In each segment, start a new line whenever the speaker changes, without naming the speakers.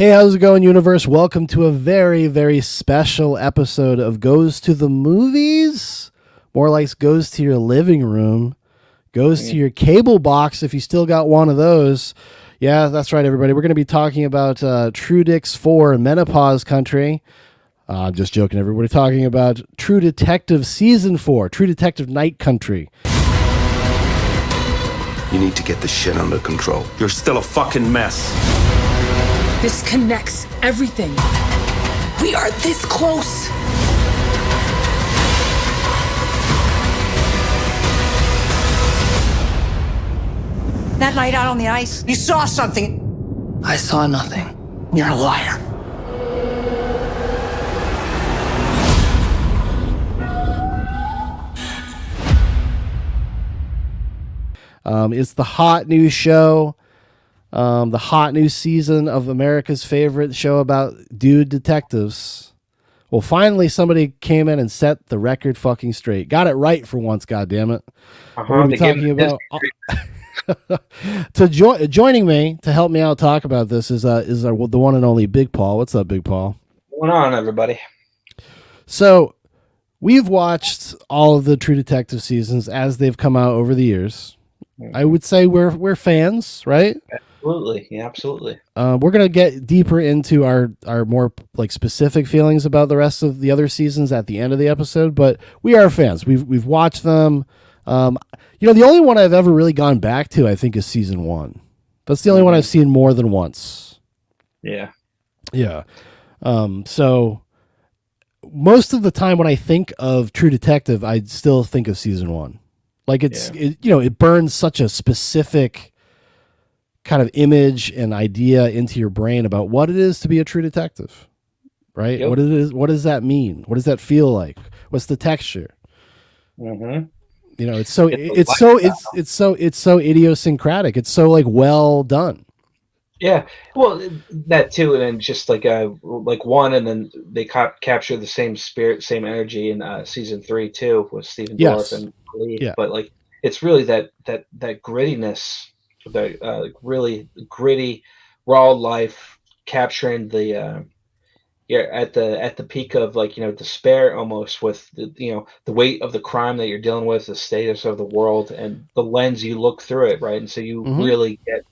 Hey, how's it going, universe? Welcome to a very, very special episode of Goes to the Movies. More like goes to your living room, goes to your cable box if you still got one of those. Yeah, that's right, everybody. We're going to be talking about True Dicks 4 Menopause Country. I'm just joking, everybody. Talking about True Detective Season 4, True Detective Night Country.
You need to get the shit under control.
You're still a fucking mess.
This connects everything. We are this close.
That night out on the ice, you saw something.
I saw nothing.
You're a liar.
It's the hot new show, the hot new season of America's favorite show about dude detectives. Well, finally, somebody came in and set the record fucking straight. Got it right for once, goddammit. We're going to be talking about... joining me to help me out talk about this is the one and only Big Paul. What's up, Big Paul?
What's going on, everybody?
So, we've watched all of the True Detective seasons as they've come out over the years. I would say we're fans, right?
Absolutely, yeah, absolutely.
We're gonna get deeper into our more like specific feelings about the rest of the other seasons at the end of the episode, but we are fans. We've watched them. The only one I've ever really gone back to, I think, is season 1. That's the only one I've seen more than once.
Yeah.
So most of the time when I think of True Detective, I still think of season 1. Like it burns such a specific kind of image and idea into your brain about what it is to be a true detective, right? Yep. What it is, what does that mean? What does that feel like? What's the texture?
Mm-hmm.
It's so idiosyncratic. It's so like well done.
Yeah, well, that too, and then just like one, and then they capture the same spirit, same energy in season 3 too with Stephen Dorff and Lee. Yeah. But like it's really that grittiness, the really gritty, raw life, capturing the at the peak of despair almost, with the weight of the crime that you're dealing with, the status of the world, and the lens you look through it, right? And so you really get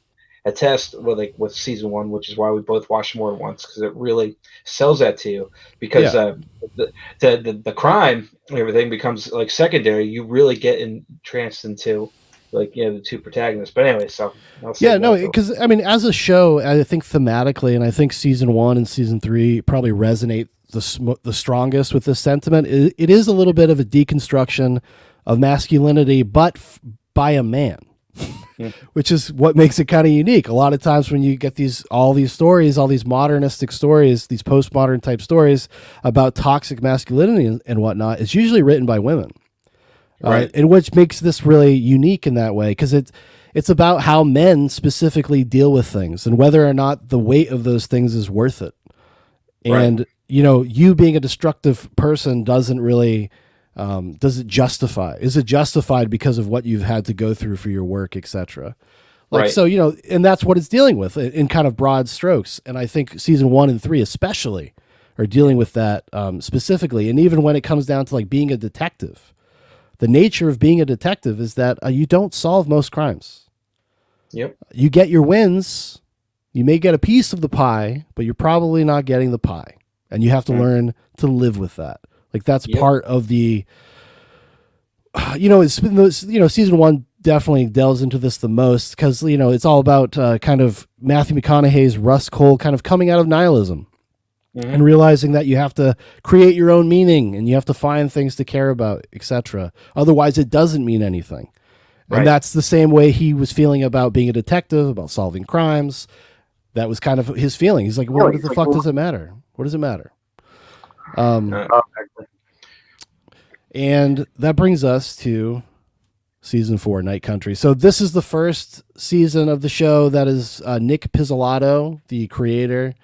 a test with season 1, which is why we both watched more than once, because it really sells that to you, because the crime and everything becomes like secondary. You really get entranced into the two protagonists. But anyway, so
because I mean, as a show, I think thematically, and I think season 1 and season 3 probably resonate the strongest with this sentiment. It is a little bit of a deconstruction of masculinity, but by a man. Which is what makes it kind of unique. A lot of times when you get all these stories, all these modernistic stories, these postmodern type stories about toxic masculinity and whatnot, it's usually written by women, right? And which makes this really unique in that way, because it's about how men specifically deal with things and whether or not the weight of those things is worth it. And you being a destructive person doesn't really. Is it justified because of what you've had to go through for your work, etc.? So, and that's what it's dealing with in kind of broad strokes. And I think season 1 and 3 especially are dealing with that specifically. And even when it comes down to like being a detective, the nature of being a detective is that you don't solve most crimes.
Yep.
You get your wins. You may get a piece of the pie, but you're probably not getting the pie. And you have to learn to live with that. Like that's part of the, it's been season 1 definitely delves into this the most, because it's all about kind of Matthew McConaughey's Rust Cohle kind of coming out of nihilism and realizing that you have to create your own meaning and you have to find things to care about, etc. Otherwise, it doesn't mean anything. And that's the same way he was feeling about being a detective, about solving crimes. That was kind of his feeling. He's like, well, what the fuck does it matter? What does it matter? And that brings us to season 4, Night Country. So this is the first season of the show that is Nick Pizzolatto, the creator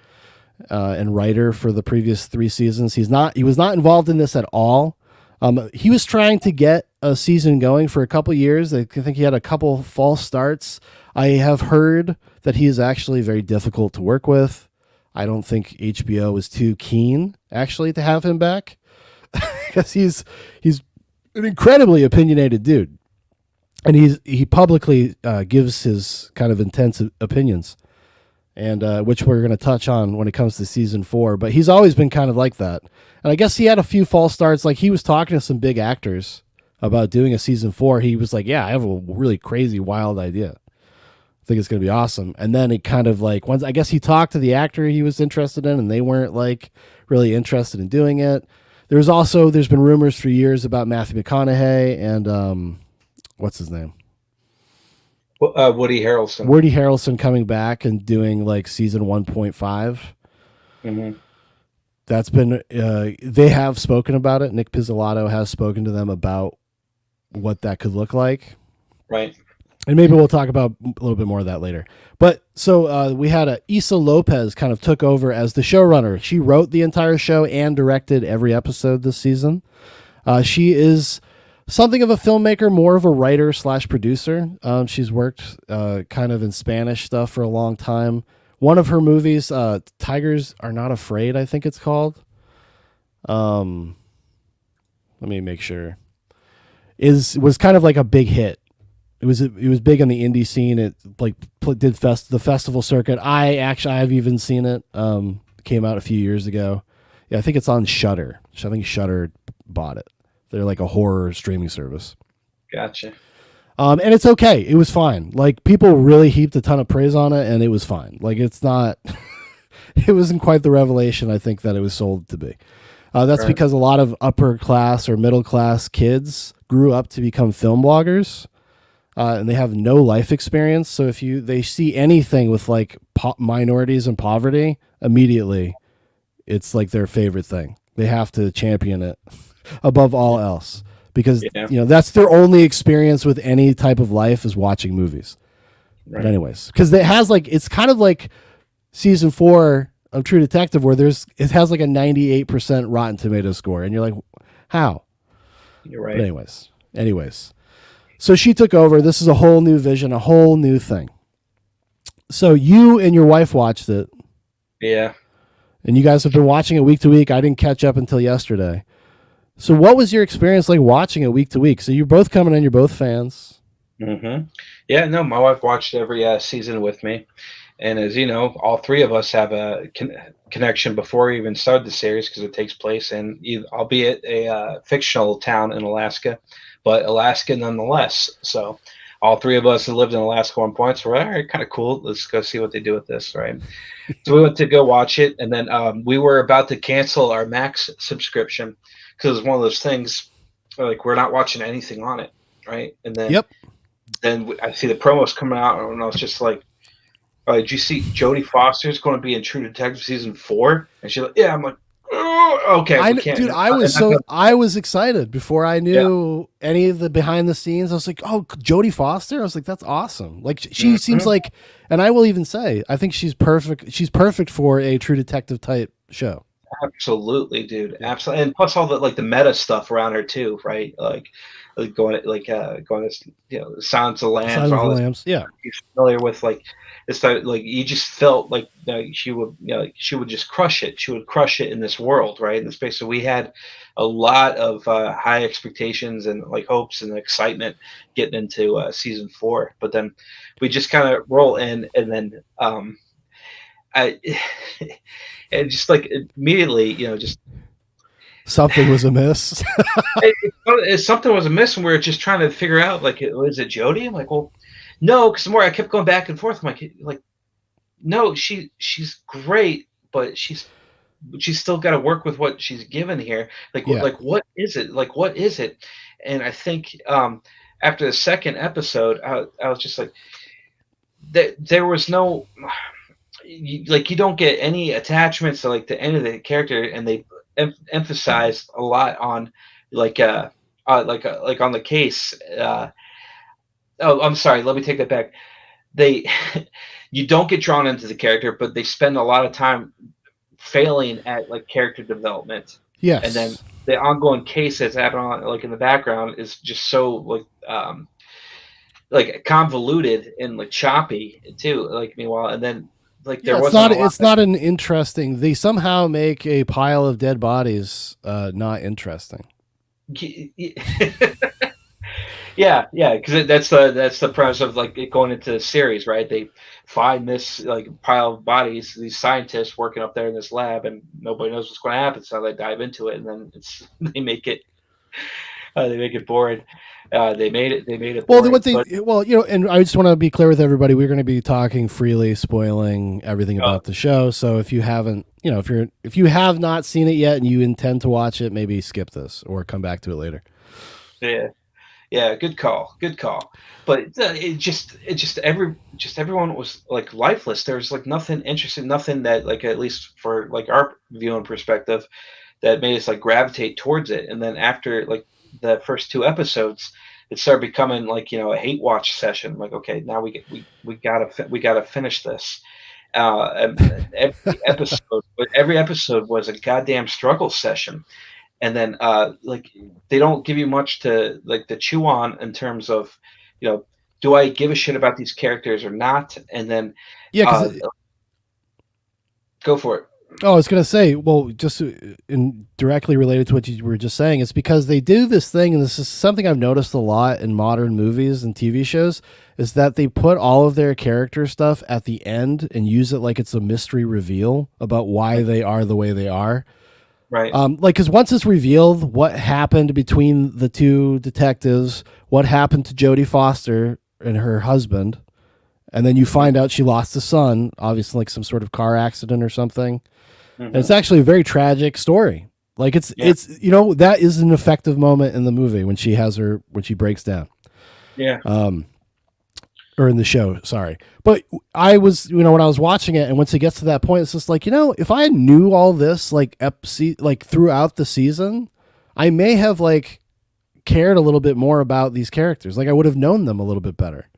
and writer for the previous 3 seasons. He was not involved in this at all. He was trying to get a season going for a couple years. I think he had a couple false starts. I have heard that he is actually very difficult to work with. I don't think HBO was too keen actually to have him back because he's an incredibly opinionated dude, and he publicly gives his kind of intense opinions, and which we're going to touch on when it comes to season 4. But he's always been kind of like that, and I guess he had a few false starts. Like he was talking to some big actors about doing a season 4. He was like, "Yeah, I have a really crazy, wild idea. I think it's going to be awesome." And then it kind of like once I guess he talked to the actor he was interested in, and they weren't like really interested in doing it. There's been rumors for years about Matthew McConaughey and what's his name?
Woody Harrelson.
Woody Harrelson coming back and doing like season 1.5.
Mm-hmm.
That's been they have spoken about it. Nick Pizzolatto has spoken to them about what that could look like.
Right.
And maybe we'll talk about a little bit more of that later. But so we had Issa Lopez kind of took over as the showrunner. She wrote the entire show and directed every episode this season. She is something of a filmmaker, more of a writer / producer. She's worked kind of in Spanish stuff for a long time. One of her movies, Tigers Are Not Afraid, I think it's called. Let me make sure. Was kind of like a big hit. It was big on the indie scene. It like did the festival circuit. I've even seen it. Came out a few years ago. Yeah, I think it's on Shudder. I think Shudder bought it. They're like a horror streaming service.
Gotcha.
And it's okay. It was fine. Like people really heaped a ton of praise on it, and it was fine. Like it's not. It wasn't quite the revelation I think that it was sold to be. That's right. Because a lot of upper class or middle class kids grew up to become film bloggers. And they have no life experience. So if they see anything with like minorities and poverty, immediately it's like their favorite thing. They have to champion it above all else because that's their only experience with any type of life is watching movies. Right. But anyways, because it's kind of like season 4 of True Detective where it has like a 98% Rotten Tomatoes score, and you're like, how?
You're right.
But anyways. So she took over. This is a whole new vision, a whole new thing. So you and your wife watched it.
Yeah.
And you guys have been watching it week to week. I didn't catch up until yesterday. So what was your experience like watching it week to week? So you're both coming in, you're both fans.
Mm-hmm. Yeah, no, my wife watched every season with me. And as you know, all three of us have a connection before we even started the series because it takes place in, albeit a fictional town in Alaska, but Alaska nonetheless. So all three of us have lived in Alaska at one point. So we're all right, kind of cool. Let's go see what they do with this, right? So we went to go watch it. And then we were about to cancel our Max subscription because it's one of those things like we're not watching anything on it, right? And then, then I see the promos coming out and I was just like, did you see Jodie Foster's going to be in True Detective season 4? And she's like, yeah. I'm like, oh, okay.
I was excited before I knew any of the behind the scenes. I was like, oh, Jodie Foster. I was like, that's awesome. Like she seems like, and I will even say, I think she's perfect. She's perfect for a True Detective type show.
Absolutely, dude. Absolutely. And plus all the like the meta stuff around her too, right? Like going to Silence of the Lambs.
Yeah.
You're familiar with like it's like you just felt like she would just crush it. She would crush it in this world, right? In the space. So we had a lot of high expectations and like hopes and excitement getting into season 4. But then we just kind of roll in, and then and just like immediately, just
something was amiss.
Something was amiss, and we were just trying to figure out like, is it Jodie? I'm like, well. No, because the more I kept going back and forth, I'm like, no, she's great, but she's still got to work with what she's given here. Like what is it? Like what is it? And I think after the second episode, I was just like, there was no, you don't get any attachments to like the end of the character, and they emphasized a lot on like on the case. Oh, I'm sorry. Let me take that back. You don't get drawn into the character, but they spend a lot of time failing at like character development.
Yes.
And then the ongoing case that's happening like in the background is just so like convoluted and like choppy too. Like meanwhile, and then like
Yeah,
there
it's
wasn't
not.
a lot
It's not an interesting. They somehow make a pile of dead bodies not interesting.
Yeah, yeah, because that's the premise of like it going into the series, right? They find this like pile of bodies, these scientists working up there in this lab, and nobody knows what's going to happen. So they dive into it, and then it's they make it boring. They made it
Well,
boring. But
and I just want to be clear with everybody. We're going to be talking freely, spoiling everything
uh,
about the show. So if you haven't, if you have not seen it yet and you intend to watch it, maybe skip this or come back to it later.
yeah, yeah, good call, good call. But everyone was like lifeless. There was like nothing interesting, nothing that like at least for like our viewing perspective that made us like gravitate towards it. And then after like the first two episodes, it started becoming like a hate watch session. Like, okay, now we gotta finish this. And every episode was a goddamn struggle session. And then like they don't give you much to like to chew on in terms of you know do I give a shit about these characters or not? And then
Yeah,
uh,
because
go for it.
I was going to say, well, just in directly related to what you were just saying, it's because they do this thing, and this is something I've noticed a lot in modern movies and TV shows, is that they put all of their character stuff at the end and use it like it's a mystery reveal about why they are the way they are.
Right.
Like, because once it's revealed what happened between the two detectives, what happened to Jodie Foster and her husband, and then you find out she lost a son, obviously like some sort of car accident or something. And it's actually a very tragic story. Like it's that is an effective moment in the movie when she breaks down.
Yeah.
Or in the show, sorry. But I was, when I was watching it, and once it gets to that point, it's just like, if I knew all this like throughout the season, I may have like cared a little bit more about these characters. Like I would have known them a little bit better.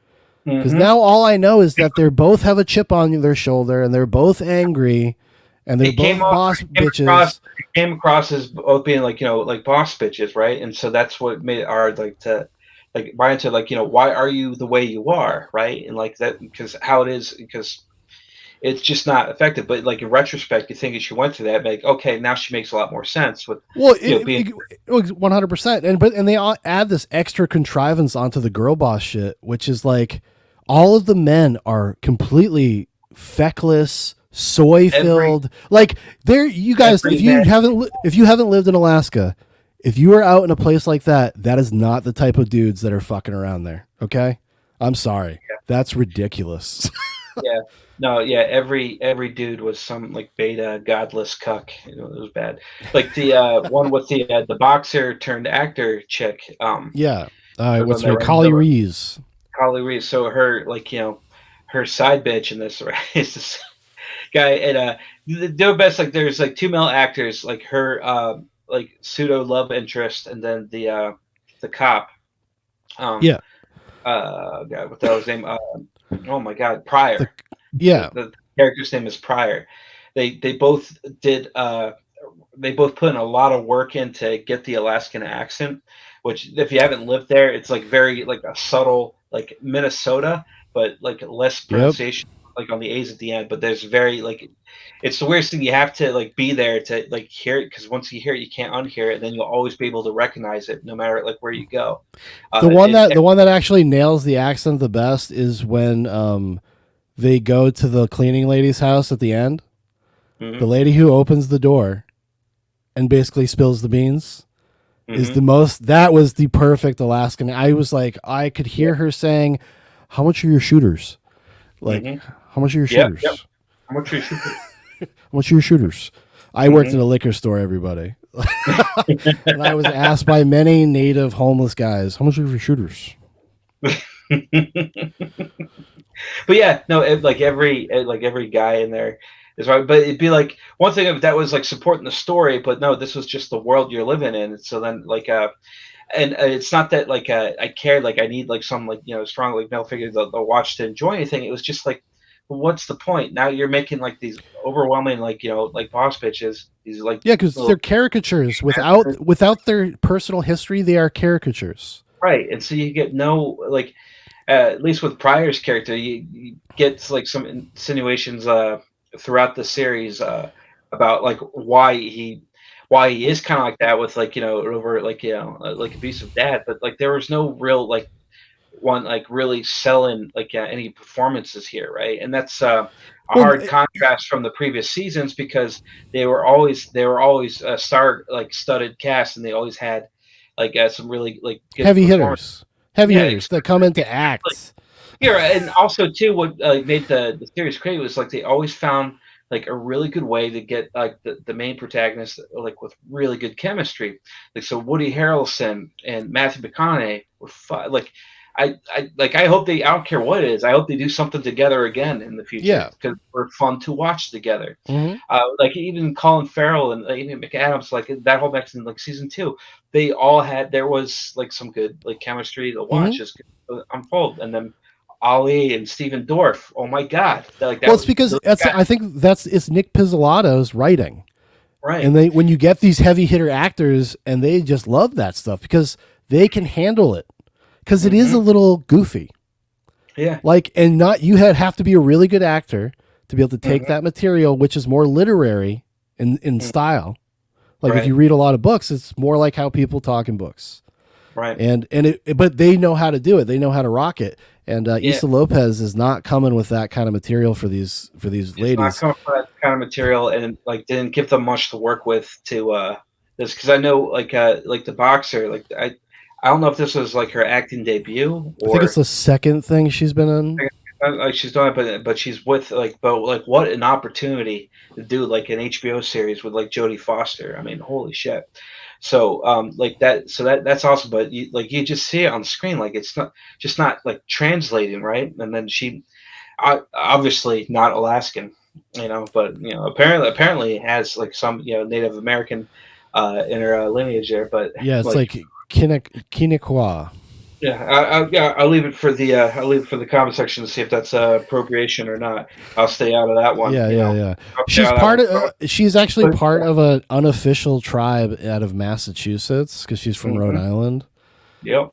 Because now all I know is that they both have a chip on their shoulder and they're both angry and they're both boss bitches.
Came across as both being like like boss bitches, right? And so that's what made it hard like to like Brian said, like why are you the way you are, right? And like that because how it is because it's just not effective. But like in retrospect, you think as you went through that, like okay, now she makes a lot more sense with
it was 100%. And they all add this extra contrivance onto the girl boss shit, which is like all of the men are completely feckless, soy filled. Like you guys, if you haven't lived in Alaska, if you are out in a place like that, that is not the type of dudes that are fucking around there. Okay, I'm sorry, that's ridiculous.
Yeah, no, yeah. Every dude was some like beta godless cuck. It was bad. Like the one with the boxer turned actor chick.
What's her name? Kali Reese.
Kali Reese. So her like her side bitch in this, right? Is this guy and the best like there's like two male actors like her like pseudo love interest and then the cop God, what the hell his name oh my god, Pryor. The character's name is Pryor. They both did they both put in a lot of work in to get the Alaskan accent, which if you haven't lived there it's like very like a subtle like Minnesota but like less pronunciation like on the A's at the end, but there's very like it's the weirdest thing. You have to like be there to like hear it because once you hear it, you can't unhear it. And then you'll always be able to recognize it no matter like where you go.
The one that actually nails the accent the best is when they go to the cleaning lady's house at the end. The lady who opens the door and basically spills the beans is the most. That was the perfect Alaskan. I was like, I could hear her saying, "How much are your shooters?" Like, how much are your shooters?
Yep. How much are your shooters?
How much are your shooters? I worked in a liquor store, everybody. And I was asked by many native homeless guys, how much are your shooters?
But yeah, no, like every guy in there is right. But it'd be like one thing if that was like supporting the story, but no, this was just the world you're living in. So then like and it's not that like I cared like I need like some like strong like male figure to watch to enjoy anything. It was just like, well, what's the point? Now you're making like these overwhelming like like boss bitches. These like
because they're caricatures without their personal history. They are caricatures,
right? And so you get no like at least with Pryor's character, you get like some insinuations throughout the series about like why he is kind of like that with like over like like abusive dad, but like there was no real like one like really selling like any performances here, right? And that's a hard contrast from the previous seasons because they were always star like studded cast, and they always had like some really like good
heavy hitters that come into acts.
Yeah, and also too, what made the series great was like they always found like a really good way to get like the main protagonist like with really good chemistry. Like so, Woody Harrelson and Matthew McConaughey were like. I hope I don't care what it is. I hope they do something together again in the future.
Yeah,
because we're fun to watch together.
Mm-hmm.
Like even Colin Farrell and Amy McAdams, like that whole next in like season 2, they all had there was like some good like chemistry to watch just unfold, and then Ali and Stephen Dorff. Oh my God! Like that
well, it's because I think it's Nick Pizzolatto's writing,
right?
And when you get these heavy hitter actors, and they just love that stuff because they can handle it. Because it is a little goofy.
Yeah.
Like, and you have to be a really good actor to be able to take that material, which is more literary in style. Like if you read a lot of books, it's more like how people talk in books.
Right.
But they know how to do it. They know how to rock it. And Issa Lopez is not coming with that kind of material for these ladies.
Not coming with that kind of material, and like didn't give them much to work with to this, because I know like the boxer, like I don't know if this was like her acting debut. Or,
I think it's the second thing she's been in.
She's done it, but she's with but what an opportunity to do like an HBO series with like Jodie Foster. I mean, holy shit. So that's awesome. But you just see it on the screen, like it's not like translating, right? And then she, obviously not Alaskan, but apparently has like some Native American in her lineage there. But
yeah, it's like Quiniqua.
Yeah, I'll leave it for the comment section to see if that's appropriation or not. I'll stay out of that one.
Yeah. She's actually part of an unofficial tribe out of Massachusetts because she's from Rhode Island.
Yep.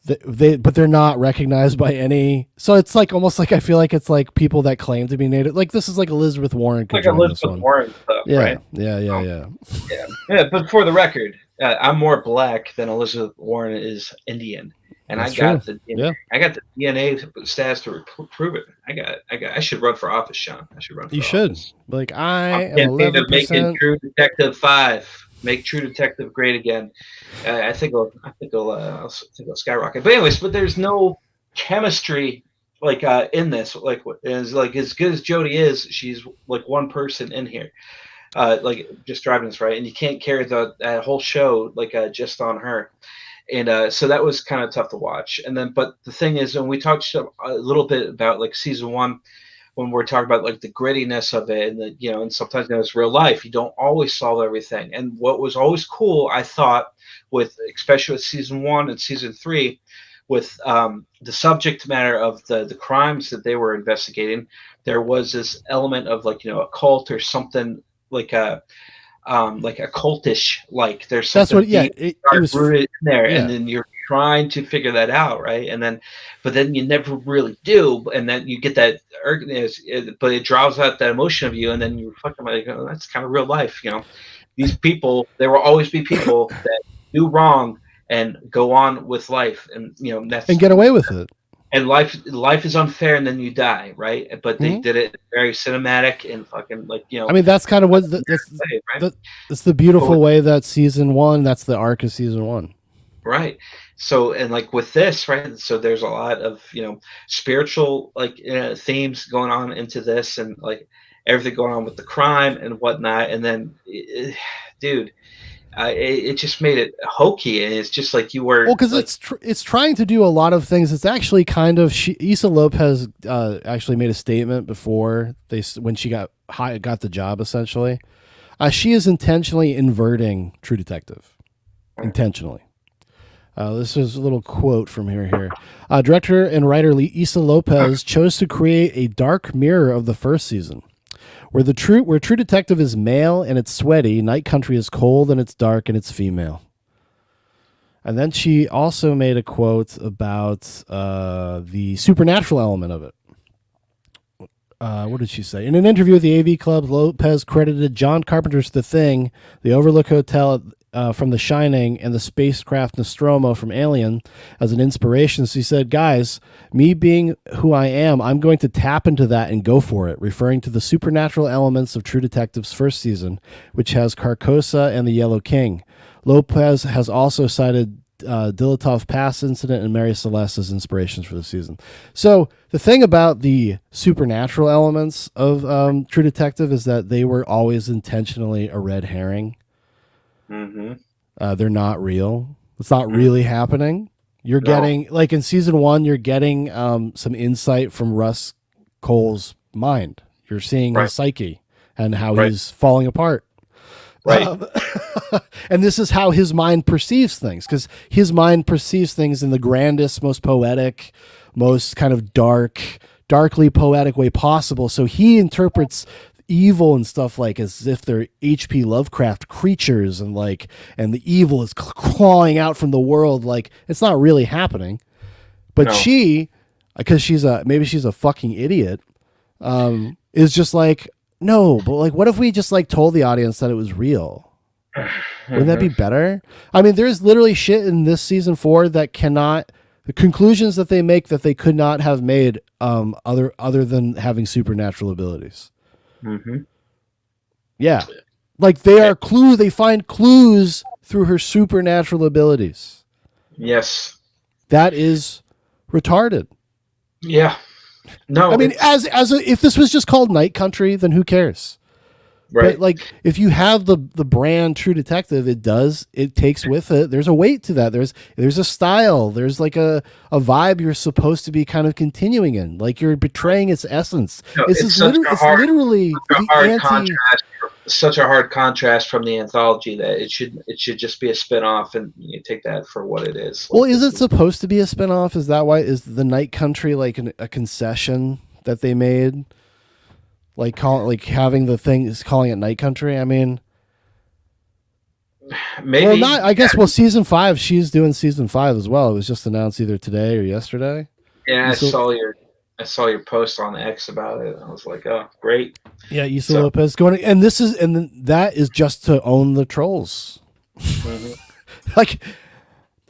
But they're not recognized by any. So it's like almost like I feel like it's like people that claim to be Native. Like this is like Elizabeth Warren.
Like Elizabeth Warren stuff.
Yeah,
right?
Yeah.
But for the record, I'm more black than Elizabeth Warren is Indian, and
That's
I got
true.
I got the DNA stats to prove it. I should run for office, Sean. I should run. For office.
Like I am 11%.
Making True Detective 5. Make True Detective great again. I think it'll skyrocket. But anyways, there's no chemistry like in this. Like is like as good as Jodie is, she's like one person in here. Like just driving this right, and you can't carry that whole show like just on her, and so that was kind of tough to watch. And then, but the thing is, when we talked a little bit about like season 1, when we're talking about like the grittiness of it, and and sometimes it's real life, you don't always solve everything. And what was always cool, I thought, especially with season 1 and season 3, with the subject matter of the crimes that they were investigating, there was this element of like a cult or something. Like a cultish, like there's something
it was
rooted in there, and then you're trying to figure that out, right? And then, but then you never really do, and then you get that, but it draws out that emotion of you, and then you're fucking like, oh, that's kind of real life, These people, there will always be people that do wrong and go on with life, and that's
and get away with it.
And life is unfair, and then you die, right? But they did it very cinematic and fucking like
I mean, that's kind of what that's the beautiful way that season 1. That's the arc of season 1,
right? So and like with this, right? So there's a lot of spiritual like themes going on into this, and like everything going on with the crime and whatnot. And then, dude. It just made it hokey, and it's just like you were.
Well, because it's trying to do a lot of things. It's actually kind of Issa Lopez actually made a statement before when she got the job. Essentially, she is intentionally inverting True Detective, intentionally. This is a little quote from here. Director and writer Issa Lopez chose to create a dark mirror of the first season. Where True Detective is male and it's sweaty, Night Country is cold and it's dark and it's female. And then she also made a quote about the supernatural element of it. What did she say? In an interview with the AV Club, Lopez credited John Carpenter's The Thing, the Overlook Hotel from The Shining, and the spacecraft Nostromo from Alien as an inspiration. So he said, guys, me being who I am, I'm going to tap into that and go for it, referring to the supernatural elements of True Detective's first season, which has Carcosa and the Yellow King. Lopez has also cited Dilatov Pass incident and Mary Celeste as inspirations for the season. So the thing about the supernatural elements of True Detective is that they were always intentionally a red herring. They're not real. It's not really happening. You're getting, like in season 1, you're getting some insight from Russ Cole's mind. You're seeing his psyche and how he's falling apart.
Right.
And this is how his mind perceives things, because his mind perceives things in the grandest, most poetic, most kind of darkly poetic way possible. So he interprets evil and stuff like as if they're H.P. Lovecraft creatures, and the evil is clawing out from the world. Like, it's not really happening. But she, because maybe she's a fucking idiot, is just like, no, but like, what if we just like told the audience that it was real? Wouldn't that be better? I mean, there's literally shit in this season 4 that the conclusions that they make that they could not have made other than having supernatural abilities. Yeah. Like they find clues through her supernatural abilities.
Yes.
That is retarded.
Yeah. No,
I mean, if this was just called Night Country, then who cares?
Right.
But like, if you have the brand True Detective, it takes with it. There's a weight to that. There's a style. There's like a vibe you're supposed to be kind of continuing in. Like, you're betraying its essence.
No,
It's literally
such a hard contrast from the anthology that it should just be a spin-off, and you take that for what it is.
Well, is it supposed to be a spin-off? Is that why? Is the Night Country like a concession that they made? Like having the thing is calling it Night Country. I mean,
maybe.
Well, not. I guess. Well, season 5. She's doing season 5 as well. It was just announced either today or yesterday.
Yeah, I saw your post on X about it. I was like, oh, great.
Yeah, Issa Lopez going, and that is just to own the trolls. Like,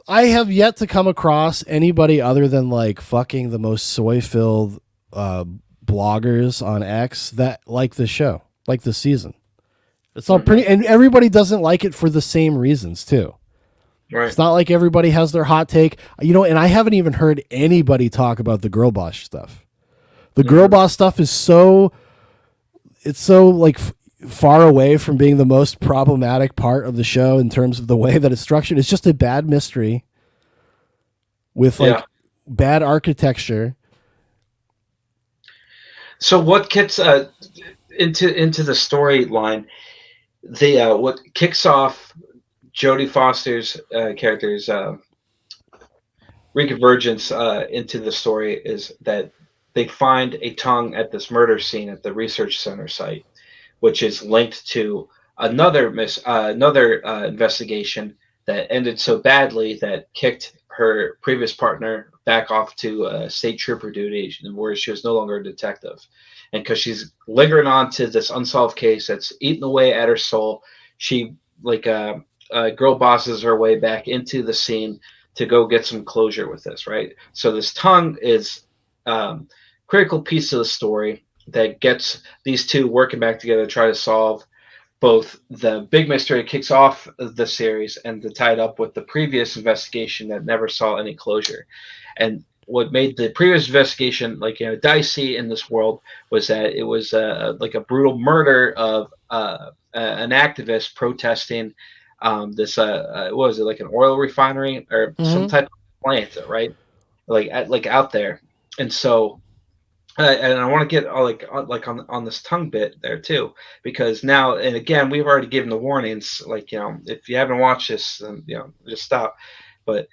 I have yet to come across anybody other than like fucking the most soy-filled bloggers on X that like the show, like the season. It's all pretty, and everybody doesn't like it for the same reasons too.
Right.
It's not like everybody has their hot take, and I haven't even heard anybody talk about the girl boss stuff. The girl boss stuff is so like far away from being the most problematic part of the show in terms of the way that it's structured. It's just a bad mystery with bad architecture.
So what gets into the storyline? What kicks off Jodie Foster's character's reconvergence into the story is that they find a tongue at this murder scene at the research center site, which is linked to another investigation that ended so badly that kicked her previous partner back off to state trooper duty, where she was no longer a detective. And because she's lingering on to this unsolved case that's eaten away at her soul, she girl bosses her way back into the scene to go get some closure with this, right? So this tongue is critical piece of the story that gets these two working back together to try to solve both the big mystery that kicks off the series and to tie it up with the previous investigation that never saw any closure. And what made the previous investigation dicey in this world was that it was like a brutal murder of an activist protesting this what was it, like an oil refinery or some type of plant, right? Like out there. And so and I want to get on this tongue bit there too, because now, and again, we've already given the warnings. If you haven't watched this, then just stop. But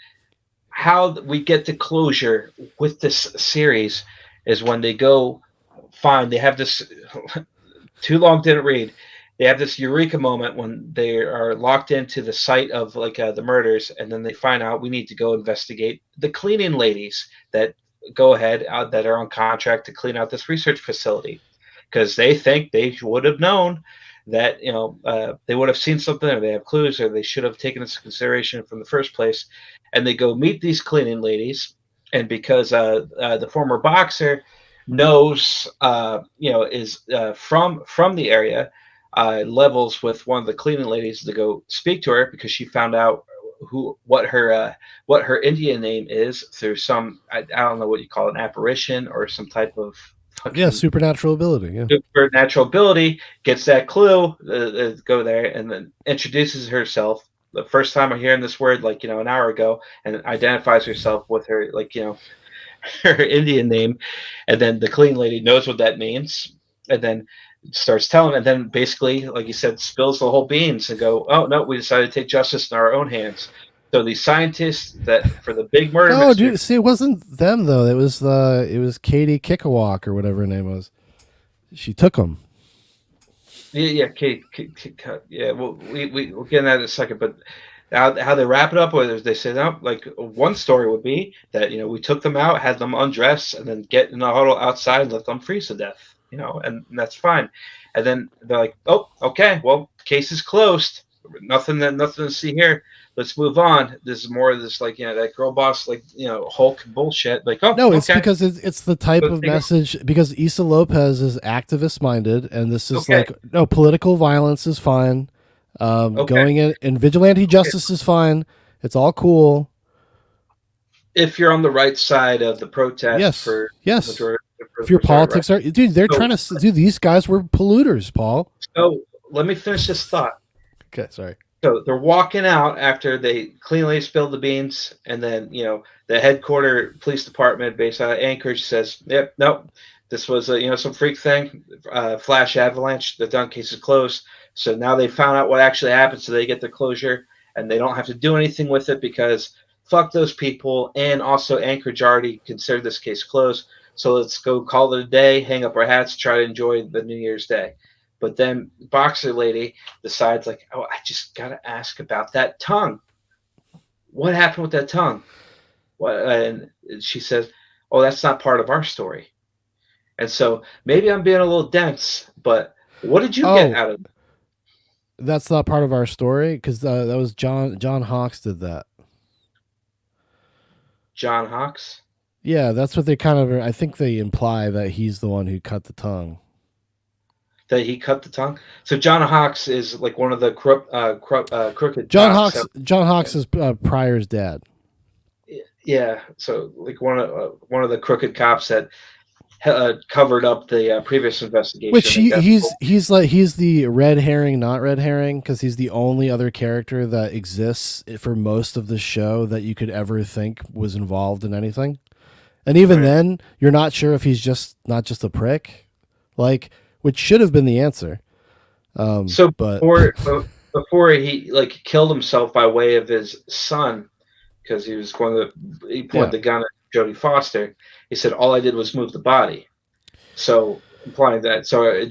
how we get to closure with this series is when they go find, they have this too long didn't read. they have this eureka moment when they are locked into the site of like the murders, and then they find out we need to go investigate the cleaning ladies that go ahead that are on contract to clean out this research facility, because they think they would have known that they would have seen something, or they have clues, or they should have taken this into consideration from the first place. And they go meet these cleaning ladies, and because the former boxer knows, is from the area, levels with one of the cleaning ladies to go speak to her, because she found out what her Indian name is through some, I don't know what you call it, an apparition or some type of
supernatural ability. Yeah,
supernatural ability. Gets that clue, go there, and then introduces herself. The first time I'm hearing this word, like an hour ago, and identifies herself with her, her Indian name, and then the clean lady knows what that means, and then starts telling, and then basically, like you said, spills the whole beans and go, oh no, we decided to take justice in our own hands. So these scientists that for the big murder.
Oh, dude, see, it wasn't them though. It was Katie Kickawalk or whatever her name was. She took them.
Yeah, Kate. Yeah, we'll get into that in a second. But how they wrap it up, whether they say no, like one story would be that we took them out, had them undress, and then get in a huddle outside and let them freeze to death. And that's fine. And then they're like, oh, okay, well, case is closed. Nothing to see here. Let's move on. This is more of this, that girl boss, Hulk bullshit. Like, oh,
no, it's
okay.
because it's the type of message. Because Issa Lopez is activist minded, and this is political violence is fine. Going in vigilante justice is fine. It's all cool
if you're on the right side of the protest.
Yes. If your politics are, dude, they're trying to do. These guys were polluters, Paul.
So let me finish this thought.
Okay, sorry.
So they're walking out after they cleanly spilled the beans, and then the headquarter police department based out of Anchorage says, "Yep, nope, this was some freak thing, flash avalanche. The done case is closed." So now they found out what actually happened, so they get the closure, and they don't have to do anything with it because fuck those people, and also Anchorage already considered this case closed. So let's go call it a day, hang up our hats, try to enjoy the New Year's Day. But then boxer lady decides like, oh, I just got to ask about that tongue. What happened with that tongue? And she says, oh, that's not part of our story. And so maybe I'm being a little dense, but what did you get out of it?
That's not part of our story because that was John Hawkes did that.
John Hawkes?
Yeah, that's what they kind of. I think they imply that he's the one who cut the tongue.
That he cut the tongue. So John Hawkes is like one of the crooked.
John Hawkes is Pryor's dad.
Yeah, so like one of the crooked cops that covered up the previous investigation.
Which he's the red herring, not red herring, because he's the only other character that exists for most of the show that you could ever think was involved in anything. And even then, you're not sure if he's not just a prick, which should have been the answer.
Before he killed himself by way of his son, because he pointed the gun at Jodie Foster. He said, "All I did was move the body." So implying that,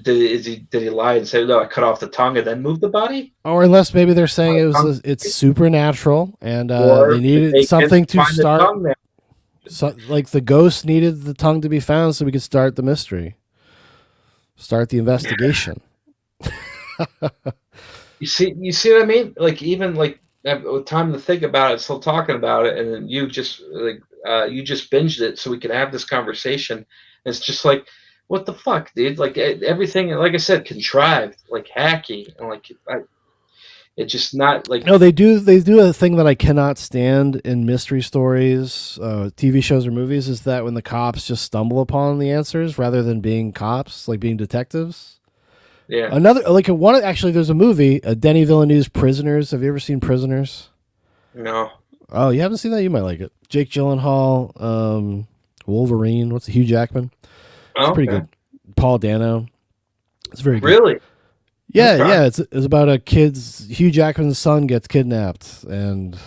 did he lie and say, "No, I cut off the tongue and then moved the body"?
Or unless maybe they're saying it's supernatural and they needed something to start. So, the ghost needed the tongue to be found so we could start the mystery, start the investigation.
You see what I mean? Even with time to think about it, still talking about it, and then you just binged it so we could have this conversation. And it's just like, what the fuck, dude? Everything, like I said, contrived, hacky, and it's just not like. No,
they do a thing that I cannot stand in mystery stories, TV shows or movies, is that when the cops just stumble upon the answers rather than being cops, being detectives.
Yeah.
Another actually, there's a movie, Denis Villeneuve's Prisoners. Have you ever seen Prisoners?
No.
Oh, you haven't seen that? You might like it. Jake Gyllenhaal, Wolverine. What's Hugh Jackman? It's pretty good. Paul Dano. It's very good.
Really?
Yeah, yeah. It's about Hugh Jackman's son gets kidnapped, and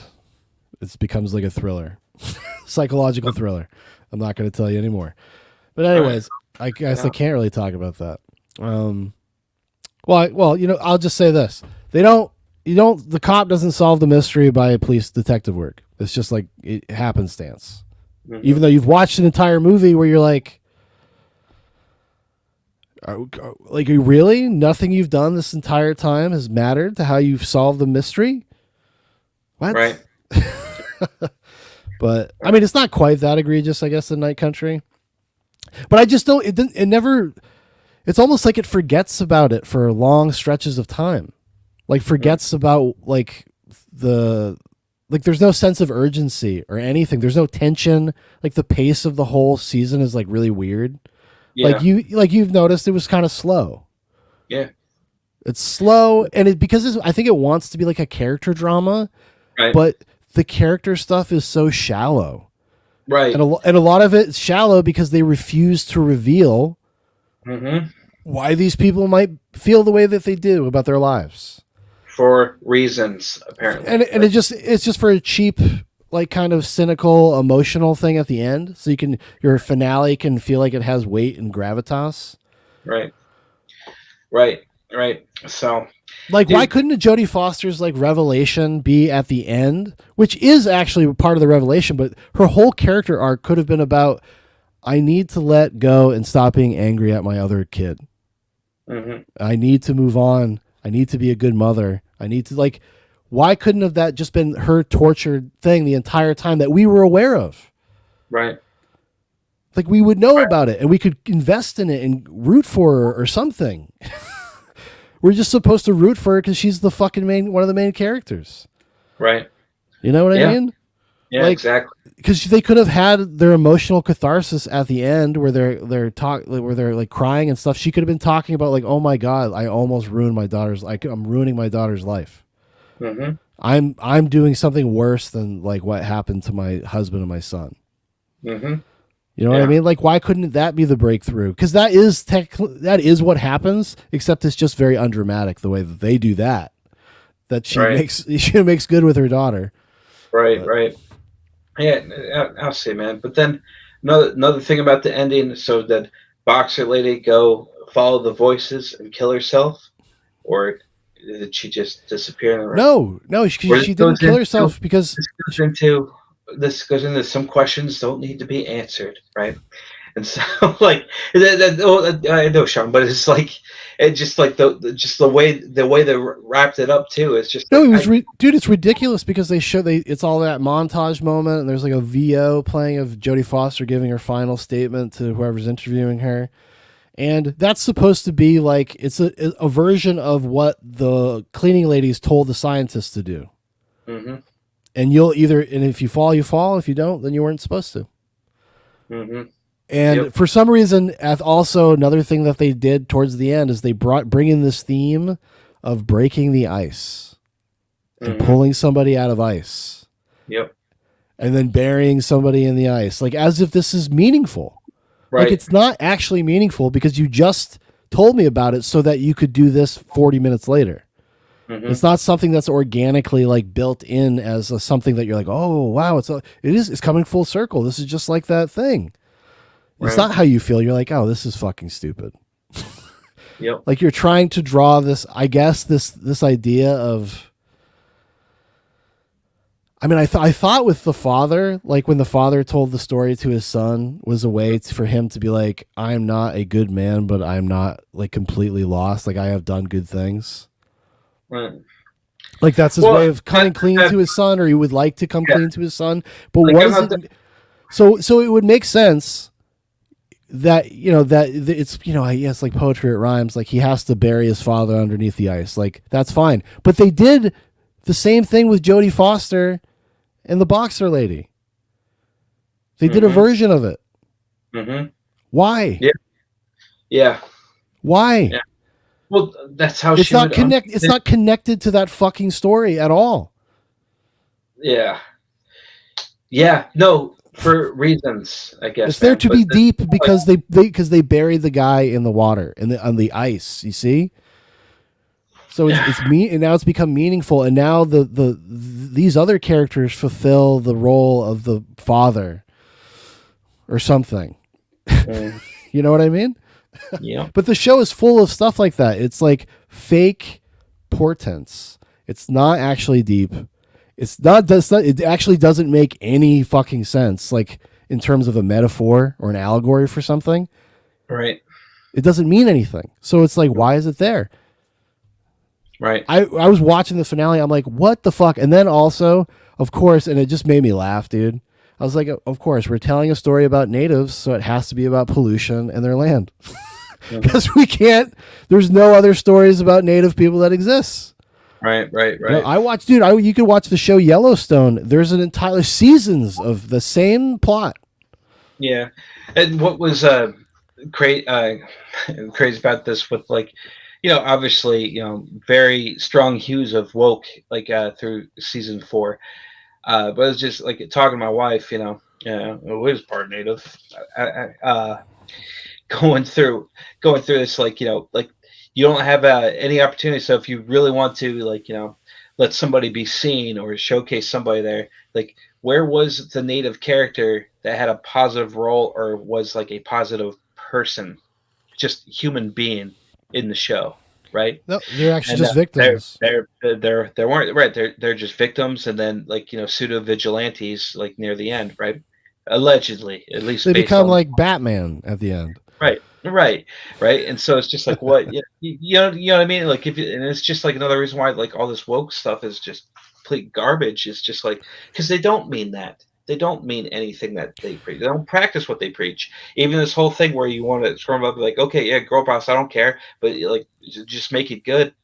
it becomes like a thriller, psychological thriller. I'm not going to tell you anymore. But anyways, I guess I can't really talk about that. Well, I'll just say this: the cop doesn't solve the mystery by police detective work. It's just like it happenstance.
Mhm.
Even though you've watched an entire movie where you're like, are you really? Nothing you've done this entire time has mattered to how you've solved the mystery? What?
Right.
But I mean, it's not quite that egregious, I guess, in Night Country. But I just don't. It never. It's almost like it forgets about it for long stretches of time. Like forgets about there's no sense of urgency or anything. There's no tension. Like the pace of the whole season is like really weird.
Yeah.
You've noticed it was kind of slow.
Yeah.
It's slow, and I think it wants to be like a character drama,
Right.
but the character stuff is so shallow.
Right.
And a lot of it is shallow because they refuse to reveal
Mm-hmm.
why these people might feel the way that they do about their lives.
For reasons, apparently.
And it's just for a cheap, like kind of cynical, emotional thing at the end. So your finale can feel like it has weight and gravitas.
Right. So,
Like, why couldn't a Jodie Foster's like revelation be at the end, which is actually part of the revelation, but her whole character arc could have been about, I need to let go and stop being angry at my other kid.
mm-hmm.
I need to move on. I need to be a good mother. I need to why couldn't have that just been her tortured thing the entire time that we were aware of?
Right.
Like we would know about it and we could invest in it and root for her or something. We're just supposed to root for her because she's the fucking one of the main characters.
Right.
You know what I
Yeah.
mean?
Yeah, exactly.
Because they could have had their emotional catharsis at the end where they're like crying and stuff. She could have been talking about like, oh my God, I almost ruined my daughter's. I'm ruining my daughter's life.
Mm-hmm.
I'm doing something worse than like what happened to my husband and my son.
Mm-hmm.
You know what I mean? Like, why couldn't that be the breakthrough? Because that is what happens. Except it's just very undramatic the way that they do that. That she makes good with her daughter.
Right. Right. Yeah, I'll say, man. But then another thing about the ending. So did Boxer Lady go follow the voices and kill herself, or did she just disappear?
No, she didn't kill herself because
this goes into some questions don't need to be answered, right? And so, like, I know, Sean, but it's like, the way they wrapped it up too. It's just
dude, it's ridiculous because it's all that montage moment, and there's like a VO playing of Jodie Foster giving her final statement to whoever's interviewing her, and that's supposed to be like it's a version of what the cleaning ladies told the scientists to do.
Mm-hmm.
And if you fall, you fall. If you don't, then you weren't supposed to.
Mm-hmm.
And for some reason, also another thing that they did towards the end is they bring in this theme of breaking the ice and pulling somebody out of ice.
Yep.
And then burying somebody in the ice, like as if this is meaningful.
Right.
Like it's not actually meaningful because you just told me about it so that you could do this 40 minutes later. Mm-hmm. It's not something that's organically like built in as something that you're like, oh wow, it's coming full circle. This is just like that thing. It's not how you feel. You're like, oh, this is fucking stupid.
Yep.
Like you're trying to draw this, I guess, this idea of. I mean, I thought with the father, like when the father told the story to his son, was a way for him to be like, I'm not a good man, but I'm not like completely lost. Like I have done good things.
Right.
Like that's his way of coming clean to his son, or he would like to come clean to his son. But like, what is it? So it would make sense that it's yes, like poetry, it rhymes. Like he has to bury his father underneath the ice. Like that's fine. But they did the same thing with Jodie Foster and the Boxer Lady. They did a version of it.
Mm-hmm.
Why?
Yeah.
Why?
Yeah. Well, that's how
it's not connected. It's not connected to that fucking story at all.
Yeah. Yeah. No, for reasons, I guess.
It's there to be deep because they buried the guy in the water on the ice. You see. So it's and now it's become meaningful, and now these other characters fulfill the role of the father, or something. You know what I mean?
Yeah.
But the show is full of stuff like that. It's like fake portents. It's not actually deep. It actually doesn't make any fucking sense, like in terms of a metaphor or an allegory for something.
Right.
It doesn't mean anything. So it's like, why is it there?
Right.
I was watching the finale. I'm like, what the fuck? And then also, of course, and it just made me laugh, dude. I was like, of course, we're telling a story about natives, so it has to be about pollution and their land. Because we can't, there's no other stories about native people that exist.
Right.
You know, I watched, dude, you could watch the show Yellowstone. There's an entire seasons of the same plot.
Yeah. And what was crazy about this with, like, you know, obviously, you know, very strong hues of woke, like through season 4. But it was just like talking to my wife, you know, who is part native, going through this, like, you know, like you don't have any opportunity. So if you really want to, like, you know, let somebody be seen or showcase somebody there, like, where was the native character that had a positive role or was like a positive person, just human being in the show? Right?
No, they're actually just victims.
They weren't right. They're just victims, and then, like, you know, pseudo vigilantes, like near the end, right? Allegedly, at least
they become like Batman at the end.
Right. And so it's just like, what, you know what I mean? Like, and it's just like another reason why, like, all this woke stuff is just complete garbage. It's just like, because they don't mean that. They don't mean anything that they preach. They don't practice what they preach. Even this whole thing where you want to scrum up, like, okay, yeah, girl boss, I don't care, but like, just make it good.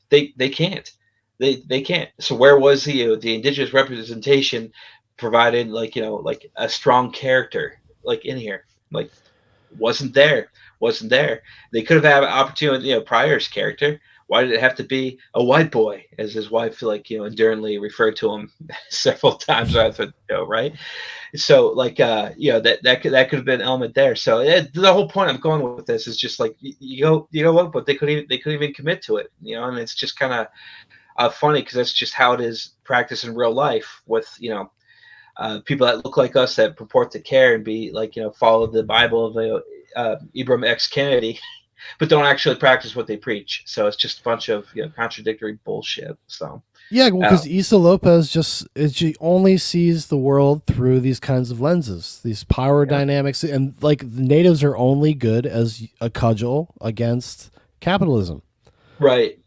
They can't. They can't. So where was the indigenous representation provided? Like, you know, like a strong character, like, in here, like, wasn't there. They could have had an opportunity. You know, Pryor's character. Why did it have to be a white boy, as his wife, like, you know, endearingly referred to him several times throughout the show, right? So, like, you know, that could have been an element there. So the whole point I'm going with this is just like, you go look, but they couldn't even commit to it, you know, and it's just kind of funny because that's just how it is practiced in real life with, you know, people that look like us that purport to care and be, like, you know, follow the Bible of Ibram X. Kennedy. But don't actually practice what they preach. So it's just a bunch of, you know, contradictory bullshit. So
yeah, because Issa Lopez she only sees the world through these kinds of lenses, these power dynamics, and like the natives are only good as a cudgel against capitalism.
Right.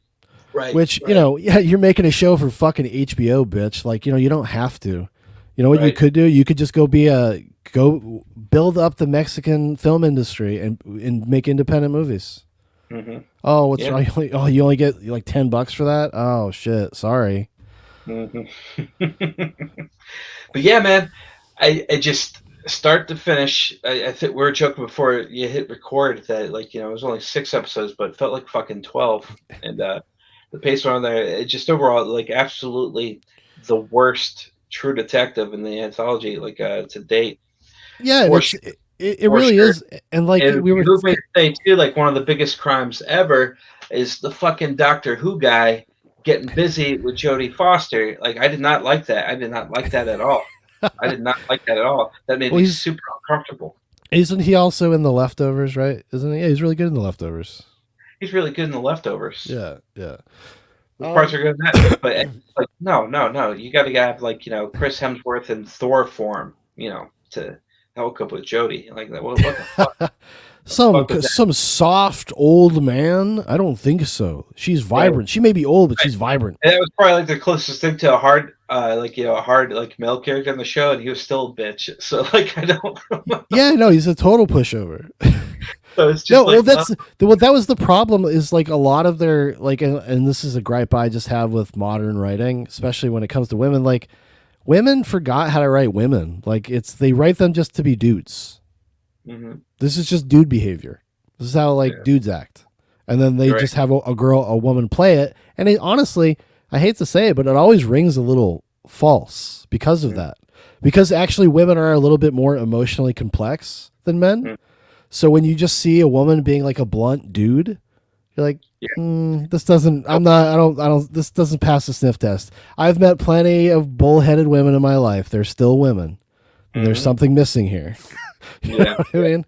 Which, you know, yeah, you're making a show for fucking HBO, bitch. Like, you know, you don't have to. You know what you could do? You could just go build up the Mexican film industry and make independent movies.
Mm-hmm.
Oh, what's wrong? You only get like $10 for that? Oh shit, sorry.
Mm-hmm. But yeah, man, I just start to finish. I think we were joking before you hit record that, like, you know, it was only 6 episodes, but it felt like fucking 12. And the pace on there, it just overall, like, absolutely the worst True Detective in the anthology, like, to date.
Yeah, it really is. And like,
and we were saying too, like, one of the biggest crimes ever is the fucking Doctor Who guy getting busy with Jodie Foster. Like, I did not like that. I did not like that at all. I did not like that at all. That made me super uncomfortable.
Isn't he also in The Leftovers, right? Isn't he? Yeah, he's really good in The Leftovers.
He's really good in The Leftovers.
Yeah.
The parts are good in that, but like, no. You got to have, like, you know, Chris Hemsworth in Thor form, you know, to hook up with Jodie. Like, what the fuck?
Some soft old man? I don't think so. She's vibrant. She may be old, but she's vibrant.
And that was probably like the closest thing to a hard, like male character on the show, and he was still a bitch. So, like, I don't.
Yeah, no, he's a total pushover.
So it's just
that was the problem. Is like a lot of their, like, and this is a gripe I just have with modern writing, especially when it comes to women. Like, women forgot how to write women. Like, they write them just to be dudes.
Mm-hmm.
This is just dude behavior. This is how, like, dudes act, and then they just have a woman play it. And honestly, I hate to say it, but it always rings a little false because of that. Because actually, women are a little bit more emotionally complex than men. Mm-hmm. So when you just see a woman being like a blunt dude, you're like, this doesn't pass the sniff test. I've met plenty of bullheaded women in my life. They're still women. And there's something missing here. You know what I mean?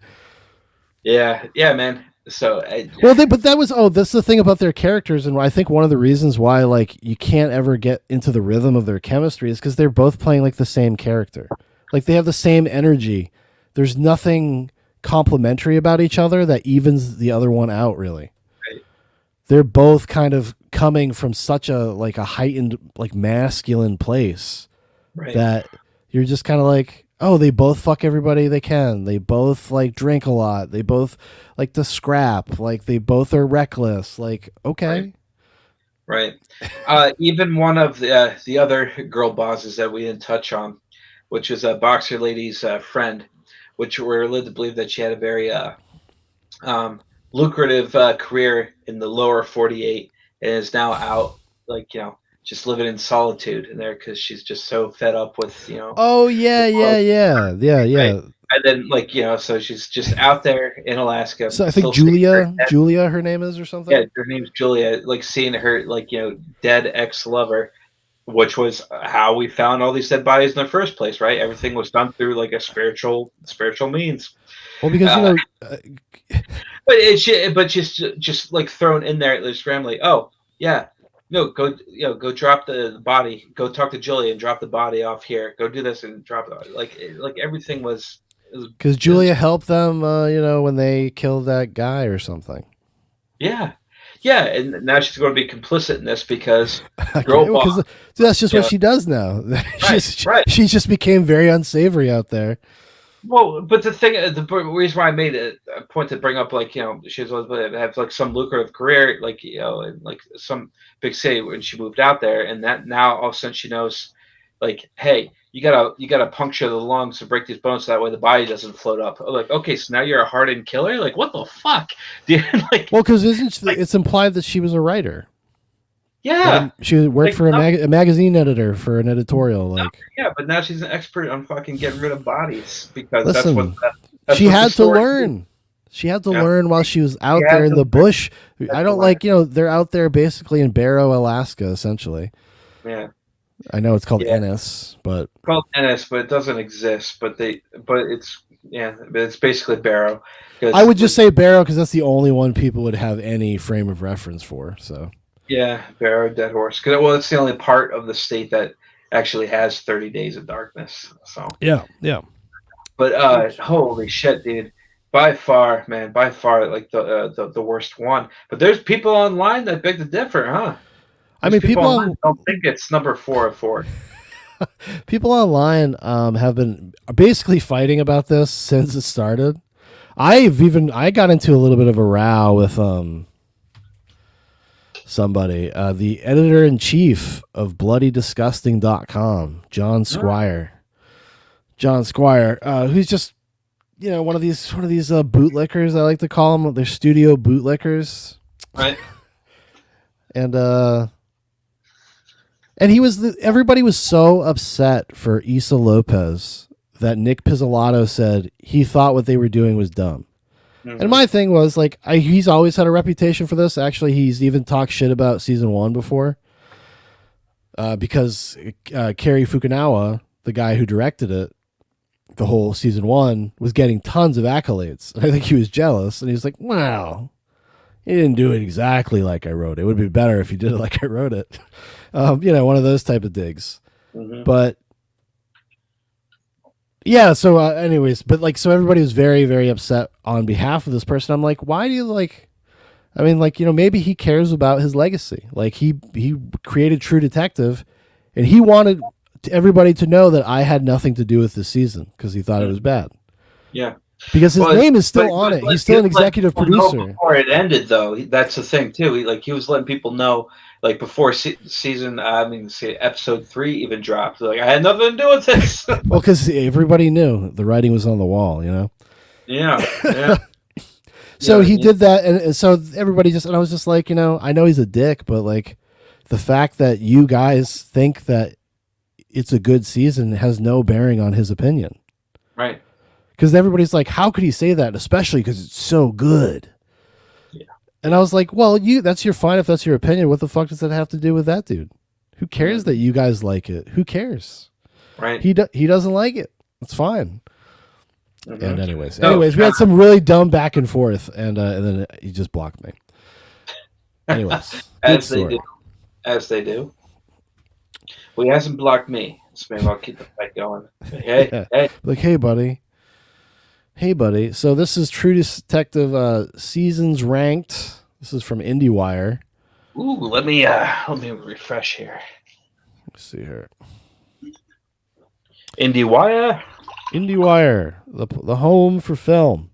Yeah, man. So
but that was that's the thing about their characters, and I think one of the reasons why like you can't ever get into the rhythm of their chemistry is because they're both playing like the same character, like they have the same energy. There's nothing complimentary about each other that evens the other one out. Really,
right.
They're both kind of coming from such a heightened like masculine place that you're just kind of like, oh, they both fuck everybody they can. They both like drink a lot. They both like to scrap. Like they both are reckless. Like, okay.
Right. Even one of the other girl bosses that we didn't touch on, which is a boxer lady's friend, which we're led to believe that she had a very lucrative career in the lower 48 and is now out, like, just living in solitude in there because she's just so fed up with,
Oh yeah.
Right? And then, like, so she's just out there in Alaska.
So I think Julia, her name is, or something.
Yeah, her name's Julia. Like seeing her, like, dead ex-lover, which was how we found all these dead bodies in the first place, right? Everything was done through like a spiritual means.
Well, because
but it's just like thrown in there at this family. Oh yeah. No, go drop the body. Go talk to Julia and drop the body off here. Go do this and drop it. Like everything was
because Julia helped them, when they killed that guy or something.
Yeah, and now she's going to be complicit in this because
that's just what she does now. She just became very unsavory out there.
Well, but the reason why I made it a point to bring up, like, she was always going to have like some lucrative career, like, in like some big city when she moved out there, and that now all of a sudden she knows, like, hey, you gotta puncture the lungs to break these bones so that way the body doesn't float up. Like, okay, so now you're a hardened killer. Like, what the fuck? Like,
well, because it's implied that she was a writer.
Yeah,
she worked for a magazine editor for an editorial. Like,
yeah, but now she's an expert on fucking getting rid of bodies because
she had to learn. She had to learn while she was out there in the bush. I don't like, they're out there basically in Barrow, Alaska, essentially.
Yeah,
I know it's called Ennis, but
it's called Ennis, but it doesn't exist. But it's basically Barrow.
I would just say Barrow because that's the only one people would have any frame of reference for. So.
Yeah, Barrow, Dead Horse. Well, it's the only part of the state that actually has 30 Days of Darkness. So
yeah.
But holy shit, dude! By far, like the worst one. But there's people online that beg to differ, huh?
I mean, people
don't think it's number 4 of 4.
People online have been basically fighting about this since it started. I got into a little bit of a row with somebody, the editor-in-chief of bloodydisgusting.com, John Squire. John Squire, who's just, one of these bootlickers, I like to call them. They're studio bootlickers.
Right.
And everybody was so upset for Issa Lopez that Nick Pizzolatto said he thought what they were doing was dumb. And my thing was, like, he's always had a reputation for this. Actually, he's even talked shit about season 1 before. Because Cary Fukunaga, the guy who directed it, the whole season 1, was getting tons of accolades. I think he was jealous. And he was like, wow, he didn't do it exactly like I wrote it. It would be better if he did it like I wrote it. One of those type of digs. Mm-hmm. But yeah, so anyways, but like, so everybody was very, very upset on behalf of this person. I'm like, why do you maybe he cares about his legacy. Like he created True Detective and he wanted everybody to know that I had nothing to do with this season because he thought it was bad.
Yeah.
Because his name is still on it. He's still an executive producer.
Before it ended, though, that's the thing too. He was letting people know, like before episode 3 even dropped. Like, I had nothing to do with this.
Well, because everybody knew the writing was on the wall,
Yeah.
So he did that, and so everybody and I was just like, I know he's a dick, but like, the fact that you guys think that it's a good season has no bearing on his opinion,
right?
Because everybody's like, how could he say that? Especially because it's so good. Yeah. And I was like, well, that's fine if that's your opinion. What the fuck does that have to do with that dude? Who cares that you guys like it? Who cares?
Right.
He doesn't like it. It's fine. And anyways, we had some really dumb back and forth, and then he just blocked me. Anyways,
as they do. Well, he hasn't blocked me, so maybe I'll keep the fight going. But hey.
Like, hey, buddy. So this is True Detective seasons ranked. This is from IndieWire.
Ooh, let me refresh here.
Let's see here.
IndieWire,
the home for film.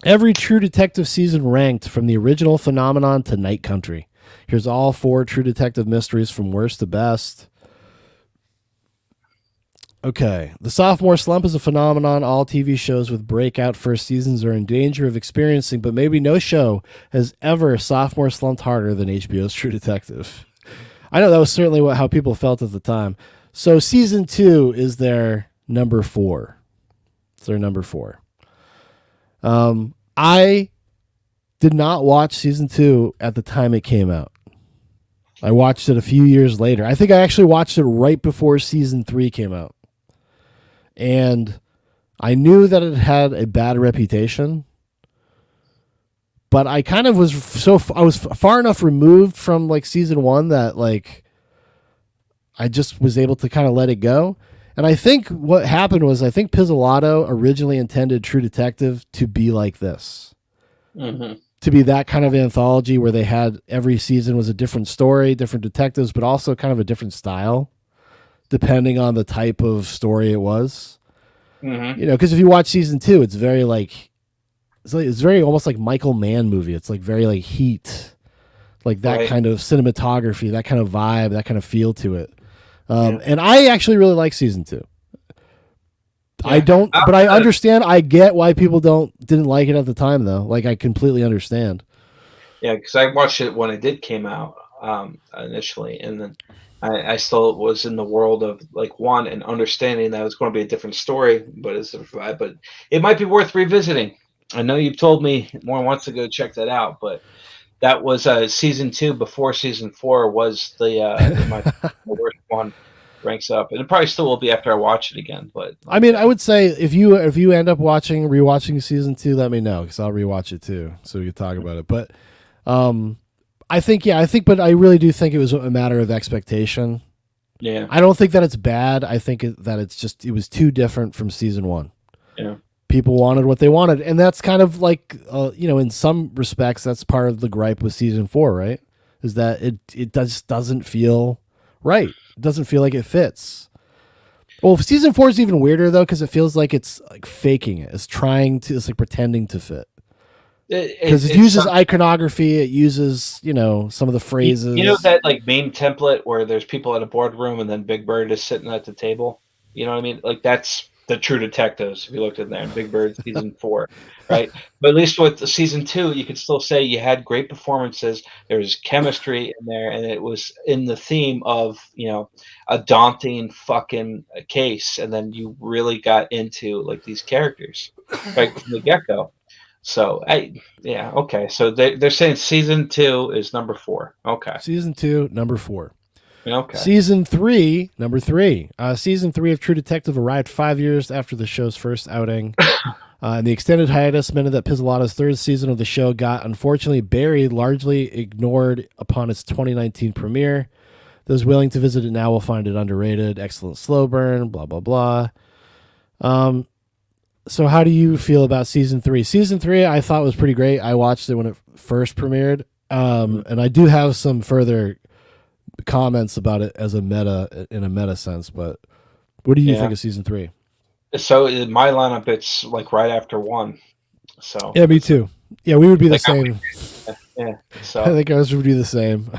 Every True Detective season ranked from the original Phenomenon to Night Country. Here's all 4 True Detective mysteries from worst to best. Okay. The sophomore slump is a phenomenon all TV shows with breakout first seasons are in danger of experiencing, but maybe no show has ever sophomore slumped harder than HBO's True Detective. I know that was certainly how people felt at the time. So season 2 is their number 4. It's their number 4. I did not watch season 2 at the time it came out. I watched it a few years later. I think I actually watched it right before season 3 came out. And I knew that it had a bad reputation, but I kind of was I was far enough removed from like season 1 that like I just was able to kind of let it go. And I think what happened was I think Pizzolatto originally intended True Detective to be like this.
Mm-hmm.
To be that kind of anthology where they had every season was a different story, different detectives, but also kind of a different style, depending on the type of story it was.
Mm-hmm.
You know, because if you watch season 2, it's very like it's very almost like Michael Mann movie. It's like very like Heat, like that kind of cinematography, that kind of vibe, that kind of feel to it. And I actually really like season 2. Yeah. I don't, but I understand. I get why people didn't like it at the time, though. Like, I completely understand.
Yeah, because I watched it when it did came out initially, and then I still was in the world of like one and understanding that it was going to be a different story, but it might be worth revisiting. I know you've told me more than once to go check that out, but that was season 2 before season 4 was my worst one. Ranks up, and it probably still will be after I watch it again. But
I mean, I would say if you end up rewatching season 2, let me know because I'll rewatch it too, so we can talk about it. But but I really do think it was a matter of expectation.
Yeah,
I don't think that it's bad. I think that it was too different from season 1.
Yeah,
people wanted what they wanted, and that's kind of like in some respects that's part of the gripe with season 4, right? Is that it doesn't feel right. It doesn't feel like it fits. Well, season 4 is even weirder though, because it feels like it's like faking it. It's like pretending to fit. Because it uses iconography. It uses some of the phrases.
You know that like meme template where there's people at a boardroom and then Big Bird is sitting at the table. You know what I mean? Like that's the True Detectives. If you looked in there, Big Bird season 4, right? But at least with the season 2, you could still say you had great performances. There was chemistry in there, and it was in the theme of a daunting fucking case, and then you really got into like these characters right from the get go. So okay. So they're saying season 2 is number 4. Okay,
season 2, number 4.
Okay.
Season 3, number 3. Season 3 of True Detective arrived 5 years after the show's first outing. And the extended hiatus meant that Pizzolatto's third season of the show got unfortunately buried, largely ignored upon its 2019 premiere. Those willing to visit it now will find it underrated, excellent slow burn, blah, blah, blah. So how do you feel about season 3? Season 3 I thought was pretty great. I watched it when it first premiered. And I do have some further comments about it as in a meta sense, but what do you think of season 3?
So in my lineup, it's like right after 1. So
yeah, me too. Yeah, we would be the same.
So
I think ours would be the same.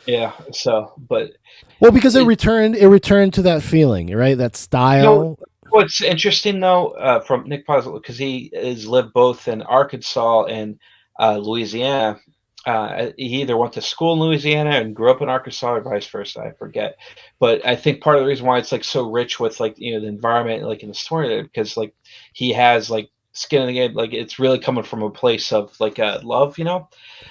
Yeah. So, but
because it returned to that feeling, right? That style.
What's interesting though, from Nick Puzzle, because he has lived both in Arkansas and Louisiana. He either went to school in Louisiana and grew up in Arkansas or vice versa. I forget. But I think part of the reason why it's like so rich with like, the environment, like in the story, because like he has like skin in the game, like it's really coming from a place of like love,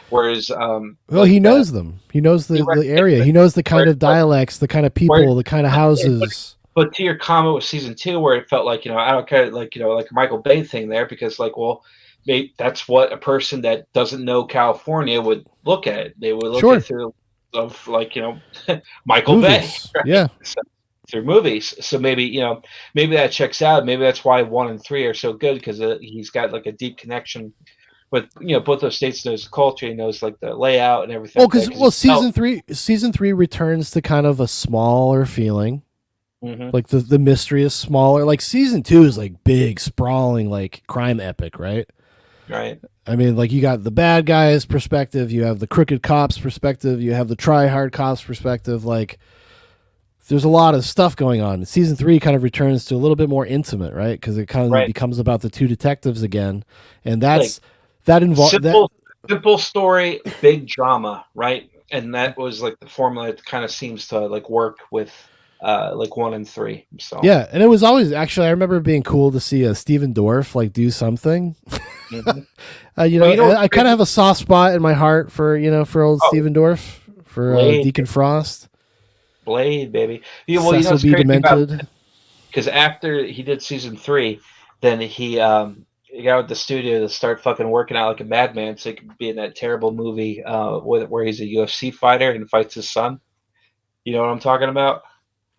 whereas,
well, he knows them. He knows the area. He knows the kind of dialects, the kind of people, the kind of houses.
But to your comment with season 2, where it felt like, I don't care, like, like a Michael Bay thing there, because like, well, maybe that's what a person that doesn't know California would look at. They would look at through of like, Michael
Movies.
Bay, right?
Yeah.
So, through movies. So maybe, maybe that checks out. Maybe that's why 1 and 3 are so good, because he's got like a deep connection with, both those states, knows the culture, he knows like the layout and everything.
Well, season three returns to kind of a smaller feeling.
Mm-hmm.
Like the mystery is smaller. Like season 2 is like big, sprawling, like crime epic, right?
Right.
I mean, like you got the bad guy's perspective, you have the crooked cops perspective, you have the try-hard cops perspective. Like there's a lot of stuff going on. Season 3 kind of returns to a little bit more intimate, right? Because it kind of becomes about the two detectives again, and that's that involves
simple story, big drama, right? And that was like the formula that kind of seems to like work with like 1 and 3. So
yeah, and it was always actually I remember it being cool to see Steven Dorff like do something.
Mm-hmm.
I kind of have a soft spot in my heart for for old Steven Dorff, for Deacon Frost.
Blade, baby. Yeah, well,
Cecil B. Demented.
Because after he did season 3, then he got with the studio to start fucking working out like a madman, so he could be in that terrible movie where he's a UFC fighter and fights his son. You know what I'm talking about?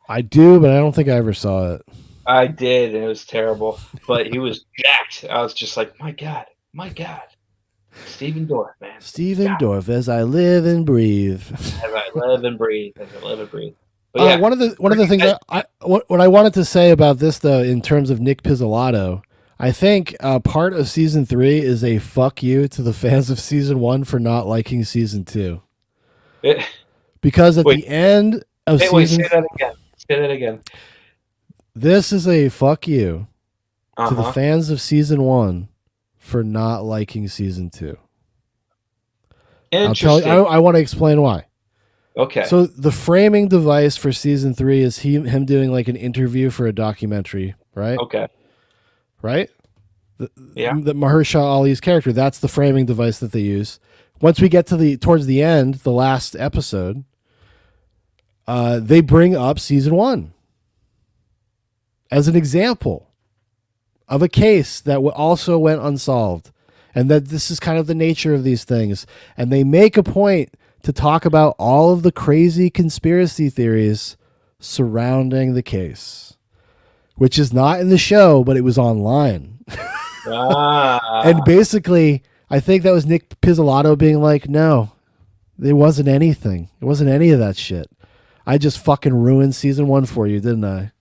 I do, but I don't think I ever saw it.
I did, and it was terrible. But he was jacked. I was just like, my God. Steven Dorff, man.
Steven Dorff, as I live and breathe.
As I live and breathe. But yeah,
one of the things what I wanted to say about this, though, in terms of Nick Pizzolatto, I think part of season 3 is a fuck you to the fans of season 1 for not liking season 2. Because at the end of season...
Say that again.
This is a fuck you to the fans of season 1 for not liking season 2. I'll tell you, I want to explain why.
Okay.
So the framing device for season 3 is him doing like an interview for a documentary, right?
Okay.
Right? The Mahershala Ali's character, that's the framing device that they use. Once we get to towards the end, the last episode, they bring up season 1 as an example of a case that also went unsolved, and that this is kind of the nature of these things. And they make a point to talk about all of the crazy conspiracy theories surrounding the case, which is not in the show, but it was online. And basically, I think that was Nick Pizzolatto being like, no, it wasn't anything. It wasn't any of that shit. I just fucking ruined season 1 for you, didn't I?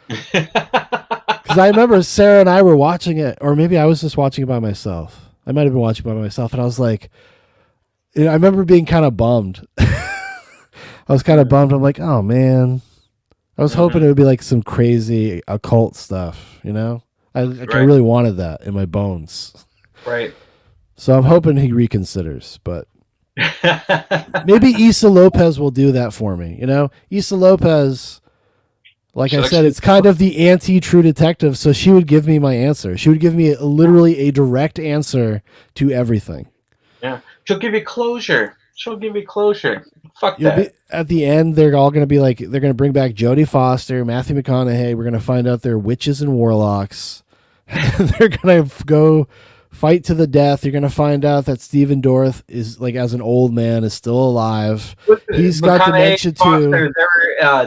Because I remember Sarah and I were watching it, or maybe I was just watching it by myself. I might have been watching it by myself, and I was like, I remember being kind of bummed. I was kind of bummed. I'm like, oh man, I was hoping it would be like some crazy occult stuff, I really wanted that in my bones.
Right.
So I'm hoping he reconsiders, but maybe Issa Lopez will do that for me. Issa Lopez, like I said, it's kind of the anti-True Detective, so she would give me my answer. She would give me literally a direct answer to everything.
Yeah. She'll give you closure. Fuck that.
At the end, they're all going to be like, they're going to bring back Jodie Foster, Matthew McConaughey. We're going to find out they're witches and warlocks. They're going to go fight to the death. You're going to find out that Steven Dorff is, like, as an old man, is still alive. He's got dementia too.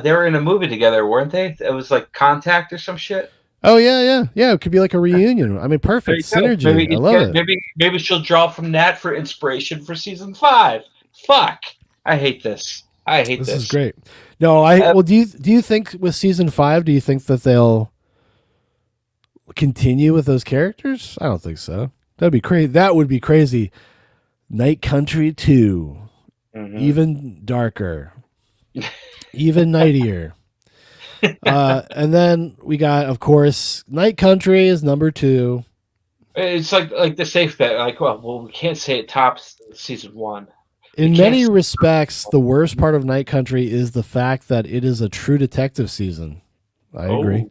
They were in a movie together, weren't they? It was like Contact or some shit.
Oh yeah. It could be like a reunion. I mean, perfect synergy. I love it.
Maybe she'll draw from that for inspiration for season 5. Fuck, I hate this. This
is great. No, do you think with season 5, do you think that they'll continue with those characters? I don't think so. That'd be crazy. That would be crazy. Night Country 2, even darker, even nightier. And then we got, of course, Night Country is number 2.
It's like the safe bet. Like, well, we can't say it tops season 1.
In many respects, the worst part of Night Country is the fact that it is a True Detective season. I agree.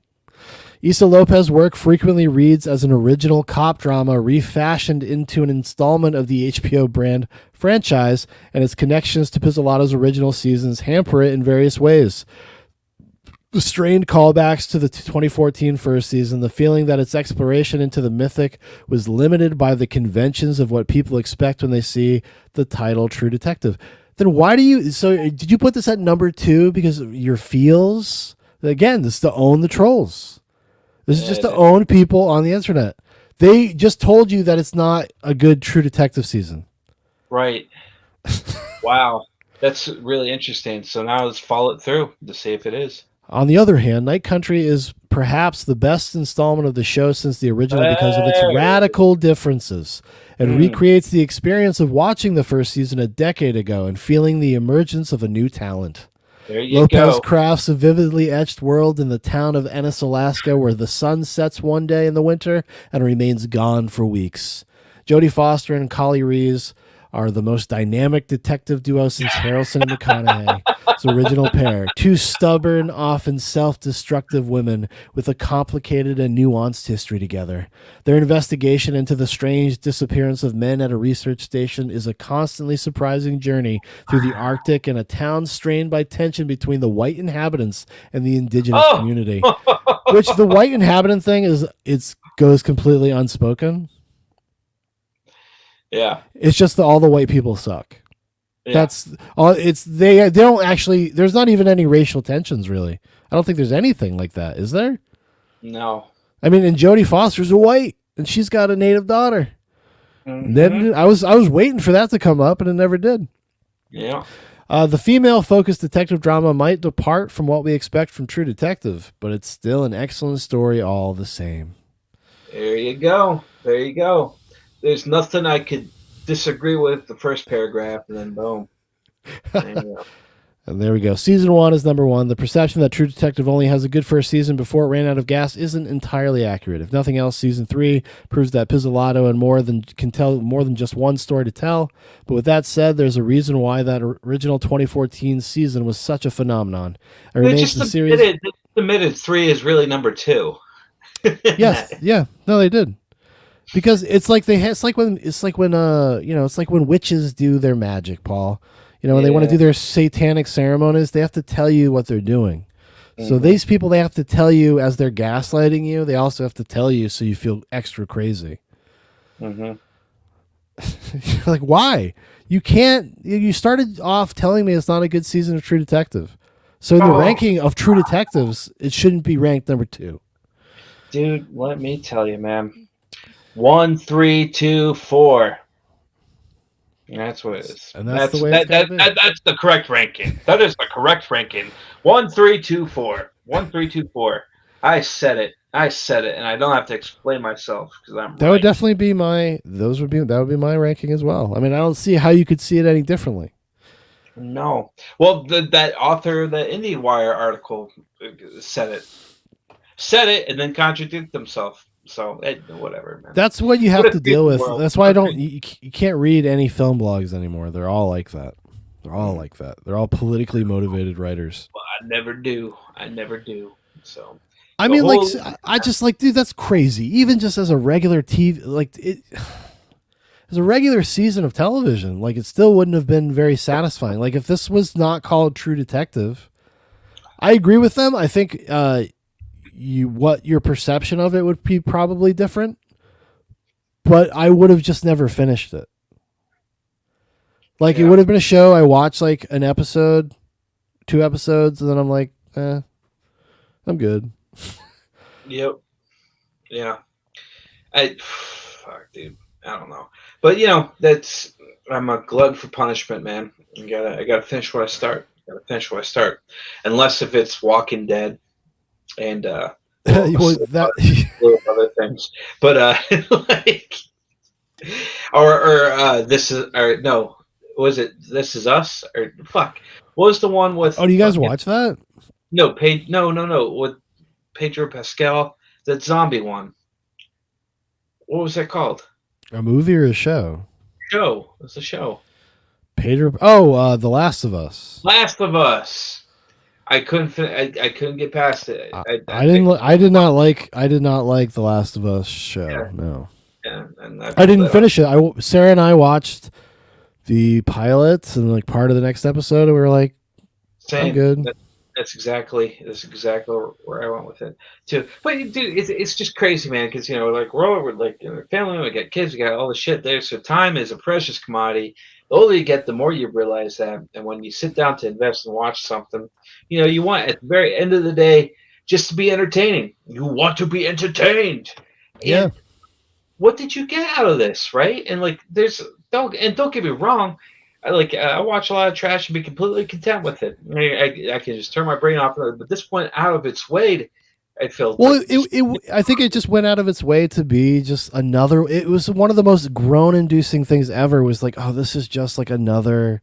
Issa Lopez's work frequently reads as an original cop drama refashioned into an installment of the HBO brand franchise, and its connections to Pizzolatto's original seasons hamper it in various ways. The strained callbacks to the 2014 first season, the feeling that its exploration into the mythic was limited by the conventions of what people expect when they see the title True Detective. Then why do you... So did you put this at number 2 because of your feels? Again, this is to own the trolls. This is just to own people on the internet. They just told you that it's not a good True Detective season.
Right. Wow. That's really interesting. So now let's follow it through to see if it is.
On the other hand, Night Country is perhaps the best installment of the show since the original because of its radical differences. It recreates the experience of watching the first season a decade ago and feeling the emergence of a new talent.
There you
Lopez
go.
crafts a vividly etched world in the town of Ennis, Alaska, where the sun sets one day in the winter and remains gone for weeks. Jodie Foster and Kali Reese are the most dynamic detective duo since Harrelson and McConaughey's original pair. Two stubborn, often self-destructive women with a complicated and nuanced history together. Their investigation into the strange disappearance of men at a research station is a constantly surprising journey through the Arctic and a town strained by tension between the white inhabitants and the indigenous community. Which the white inhabitant thing goes completely unspoken.
Yeah.
It's just that all the white people suck.
Yeah.
That's all. It's they don't actually. There's not even any racial tensions really. I don't think there's anything like that. Is there?
No.
I mean, and Jodie Foster's a white, and she's got a native daughter.
Mm-hmm.
Then I was waiting for that to come up, and it never did.
Yeah.
The female-focused detective drama might depart from what we expect from True Detective, but it's still an excellent story all the same.
There you go. There you go. There's nothing I could disagree with the first paragraph, and then boom.
And there we go. Season 1 is number 1. The perception that True Detective only has a good first season before it ran out of gas isn't entirely accurate. If nothing else, Season 3 proves that Pizzolatto can tell more than just one story to tell. But with that said, there's a reason why that original 2014 season was such a phenomenon. It remains the series.
They admitted 3 is really number 2.
Yes, yeah, no, they did. Because it's like when witches do their magic, Paul. You know, when they want to do their satanic ceremonies, they have to tell you what they're doing. Mm-hmm. So these people, they have to tell you as they're gaslighting you. They also have to tell you so you feel extra crazy.
Mm-hmm.
Like, why? You can't. You started off telling me it's not a good season of True Detective. So in the ranking of True Detectives, it shouldn't be ranked number 2.
Dude, let me tell you, man. 1, 3, 2, 4. That's what it is.
And that's the way
that's the correct ranking. That is the correct ranking. 1, 3, 2, 4. 1, 3, 2, 4. I said it, and I don't have to explain myself because I'm.
That would definitely be my. That would be my ranking as well. I mean, I don't see how you could see it any differently.
No. Well, that author of the IndieWire article said it, and then contradicted himself. So whatever, man.
That's what you have to deal with. That's why you can't read any film blogs anymore. They're all like that. They're all politically motivated writers.
Well, I never do. So
I mean, I just dude, that's crazy. Even just as a regular TV, as a regular season of television, it still wouldn't have been very satisfying. Like if this was not called True Detective, I agree with them. I think what your perception of it would be probably different, but I would have just never finished it. It would have been a show I watched an episode, 2 episodes, and then I'm like, I'm good.
Yep. Yeah. Fuck, dude. I don't know, but I'm a glutton for punishment, man. I gotta finish what I start. Unless if it's Walking Dead. And other things, but was it This Is Us or fuck? What was the one with?
Oh, do you guys watch that?
No, with Pedro Pascal, that zombie one. What was that called?
A movie or a show?
Show. It's a show.
Pedro. Oh, The Last of Us.
Last of Us. I couldn't get past it.
I did not like The Last of Us show. Yeah. No.
Yeah, and
I didn't finish it. Sarah and I watched the pilot and part of the next episode, and we were like,
same.
I'm good.
That's exactly where I went with it too. But dude, it's just crazy, man. Because like we're like family, we got kids, we got all the shit there. So time is a precious commodity. The older you get, the more you realize that. And when you sit down to invest and watch something, you want at the very end of the day just to be entertaining. You want to be entertained.
Yeah.
And what did you get out of this, right? And like, don't get me wrong. I watch a lot of trash and be completely content with it. I can just turn my brain off. But this went out of its way. I feel
well. I think it just went out of its way to be just another. It was one of the most groan-inducing things ever. Was like, oh, this is just like another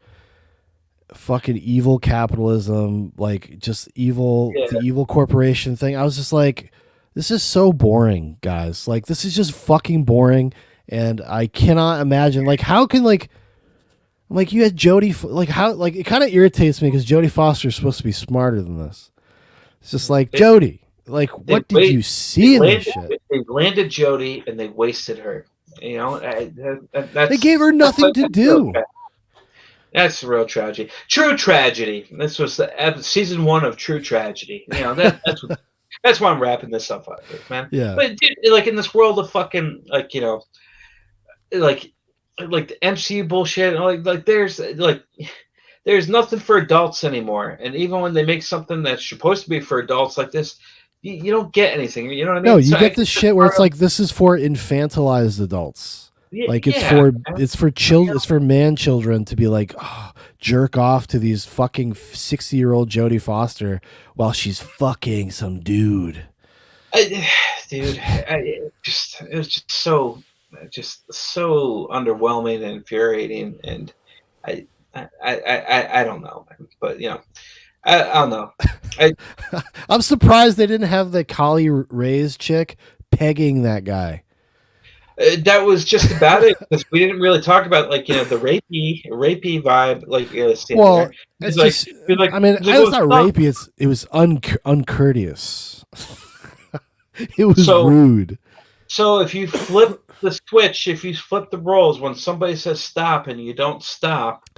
fucking evil capitalism, like just evil, the evil corporation thing. I was just like, this is so boring, guys. Like, this is just fucking boring, and I cannot imagine. Like, how can like you had Jodie, like how, like it kind of irritates me because Jodie Foster is supposed to be smarter than this. It's just like Jodie, like what did you see in this shit?
They landed Jodie and they wasted her.
They gave her nothing to do.
That's a real tragedy. True tragedy. This was the season 1 of True Tragedy. That's why I'm wrapping this up with, man.
Yeah.
But dude, like in this world of fucking like the MCU bullshit, like there's nothing for adults anymore. And even when they make something that's supposed to be for adults like this, you don't get anything. You know what I mean?
No, you get this shit where it's like this is for infantilized adults. Like it's for children, it's for man children to be like, oh, jerk off to these fucking 60-year-old Jodie Foster while she's fucking some dude.
It was just so underwhelming and infuriating, and I don't know, but I don't know.
I'm surprised they didn't have the Kali Ray's chick pegging that guy.
That was just about it, because we didn't really talk about the rapey vibe.
Well, it's like, I mean, it was not rapey. It was uncourteous. It was rude.
So if you flip the switch, if you flip the roles, when somebody says stop and you don't stop,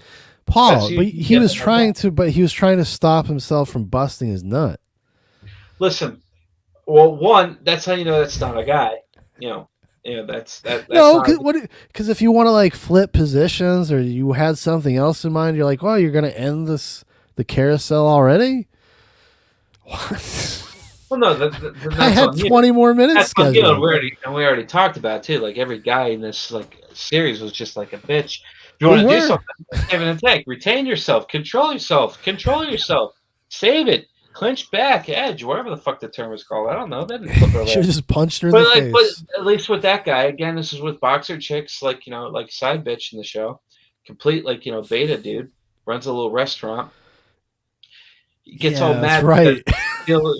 Paul, but he was trying to stop himself from busting his nut.
Listen, well, one, that's how you know that's not a guy. That's
no, because if you want to like flip positions or you had something else in mind, you're like, well, you're gonna end the carousel already. What?
Well, no, that's
I had 20 more minutes scheduled.
We already talked about it too. Like every guy in this series was just like a bitch. If you want to do something, give and take. Retain yourself. Control yourself. Save it. Clinch back, edge, whatever the fuck the term was called. I don't know. That didn't flip her.
Should have just punched her in the face.
But at least with that guy, again, this is with boxer chicks, like side bitch in the show, complete beta dude, runs a little restaurant. He gets all mad.
Right.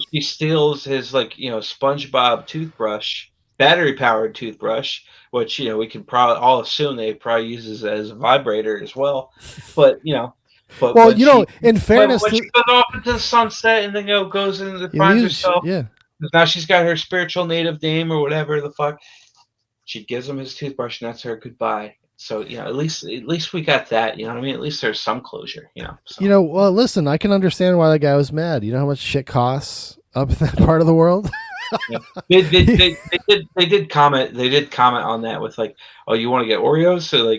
He steals his SpongeBob toothbrush, battery powered toothbrush, which we can probably all assume they probably uses as a vibrator as well. But But
well, in fairness,
when she goes off into the sunset and then goes into finds herself.
Yeah.
Now she's got her spiritual native name or whatever the fuck. She gives him his toothbrush and that's her goodbye. So at least we got that. You know what I mean? At least there's some closure. So.
Well, listen, I can understand why that guy was mad. You know how much shit costs up in that part of the world.
Yeah. They did comment on that with oh, you want to get Oreos? So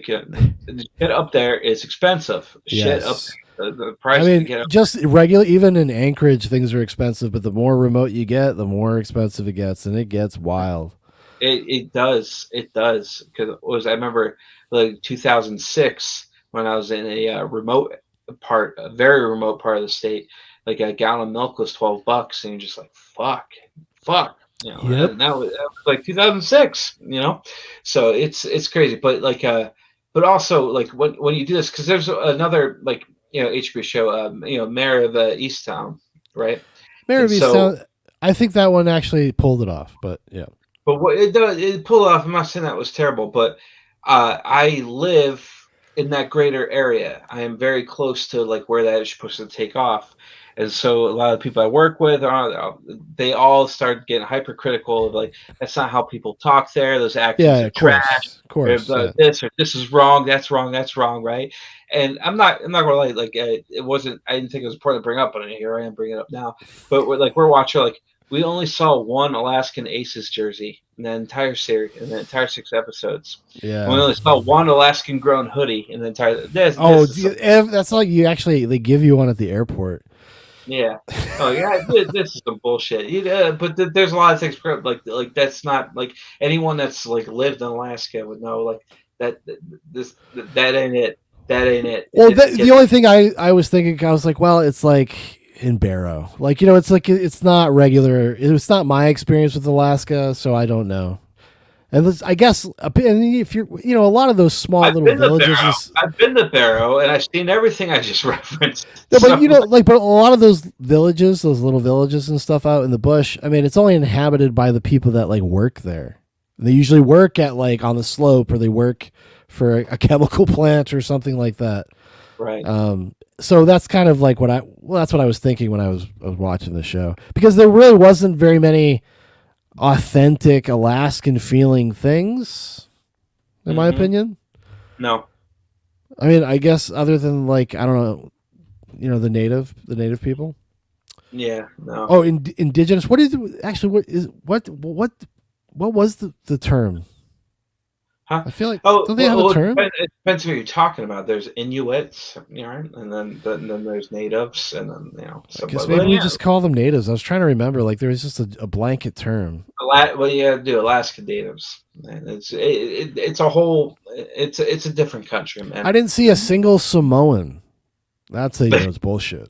get up there, it's expensive.
Yes.
Shit up there, the price.
I mean, just regular, even in Anchorage, things are expensive. But the more remote you get, the more expensive it gets, and it gets wild.
It does because I remember 2006 when I was in a very remote part of the state. Like a gallon of milk was $12, and you're just like, fuck.
Yep.
And that was 2006, so it's crazy. But but also when you do this, because there's another HBO show, Mayor of Easttown, right?
Mayor of Easttown. I think that one actually pulled it off, but yeah.
But what it pulled off. I'm not saying that was terrible, but I live in that greater area. I am very close to where that is supposed to take off. And so a lot of people I work with they all start getting hypercritical of like that's not how people talk there. Those actors
Yeah,
are
of
trash.
course. Of course.
Or,
Yeah.
this or this is wrong. That's wrong. That's wrong. Right. And I'm not gonna lie. Like it wasn't. I didn't think it was important to bring up, but here I am bringing it up now. But we're watching like we only saw one Alaskan Aces jersey in the entire series, in the entire 6 episodes.
Yeah.
And we only saw one Alaskan grown hoodie in the entire.
That's like they give you one at the airport.
Yeah. Oh yeah. This is some bullshit. But there's a lot of things like that's not like anyone that's like lived in Alaska would know like that ain't it. That ain't it.
Well, the only thing I was thinking, I was like, well, it's like in Barrow, like it's like it's not regular. It's not my experience with Alaska, so I don't know. And I guess if you're, a lot of those small little villages.
I've been to Barrow, and I've seen everything I just referenced.
No, but but a lot of those villages, those little villages and stuff out in the bush. I mean, it's only inhabited by the people that like work there. They usually work at like on the slope, or they work for a chemical plant or something like that.
Right.
So that's kind of like that's what I was thinking when I was watching the show, because there really wasn't very many authentic Alaskan feeling things, in my opinion.
No.
I mean, I guess other than like, I don't know, the native people.
Yeah. No.
Oh, indigenous. What was the term?
Huh?
I feel like don't they have a term?
It depends who you're talking about. There's Inuits, and then there's natives, and then
I guess maybe we just call them natives. I was trying to remember. Like there was just a blanket term.
Well, you have to do Alaska natives, and it's a whole. It's a different country, man.
I didn't see a single Samoan. That's it's bullshit.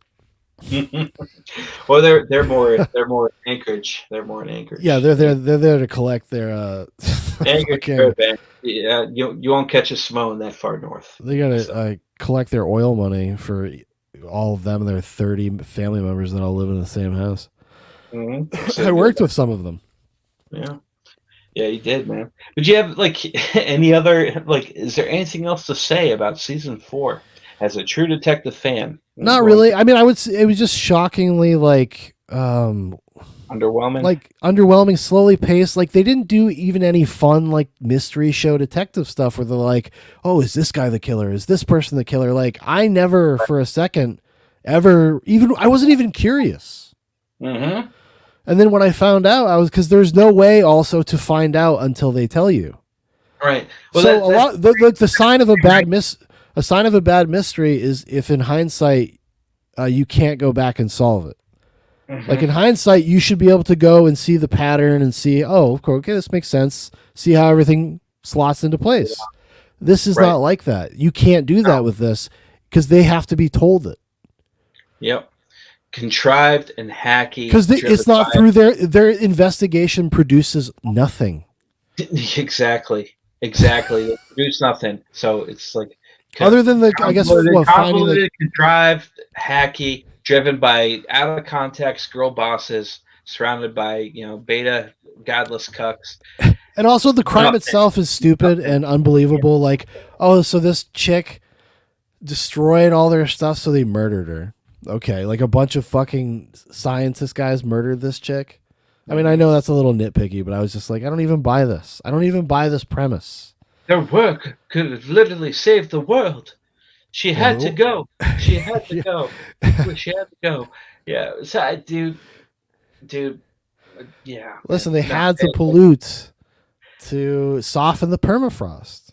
Well, they're more Anchorage. They're more in Anchorage.
Yeah, they're there to collect their
Anchorage. Yeah, you won't catch a Samoan that far north.
They gotta collect their oil money for all of them and their 30 family members that all live in the same house.
Mm-hmm.
So I worked with some of them.
Yeah, you did, man. But you have like any other is there anything else to say about season 4 as a true detective fan?
Not really. I mean, I would say it was just shockingly underwhelming, slowly paced. Like they didn't do even any fun like mystery show detective stuff where they're like, oh, is this guy the killer? Is this person the killer? Like I never for a second ever I wasn't even curious.
Mm-hmm.
And then when I found out, because there's no way also to find out until they tell you.
Right.
Well, so the sign of a bad mystery is if in hindsight you can't go back and solve it. Mm-hmm. Like in hindsight, you should be able to go and see the pattern and see, oh, okay, this makes sense. See how everything slots into place. Yeah. This is not like that. You can't do that with this because they have to be told it.
Yep. Contrived and hacky.
Because it's not through their investigation produces nothing.
Exactly. They produce nothing. So it's like
other than finding the
contrived, hacky, driven by out of context girl bosses, surrounded by beta godless cucks.
And also the crime itself is stupid and unbelievable. Like, oh, so this chick destroyed all their stuff, so they murdered her. Okay, like a bunch of fucking scientist guys murdered this chick. I mean, I know that's a little nitpicky, but I was just like, I don't even buy this. I don't even buy this premise.
Their work could have literally saved the world. She had to go. She had to go. She had to go. Yeah. So, dude. Yeah.
Listen, they had to pollute to soften the permafrost.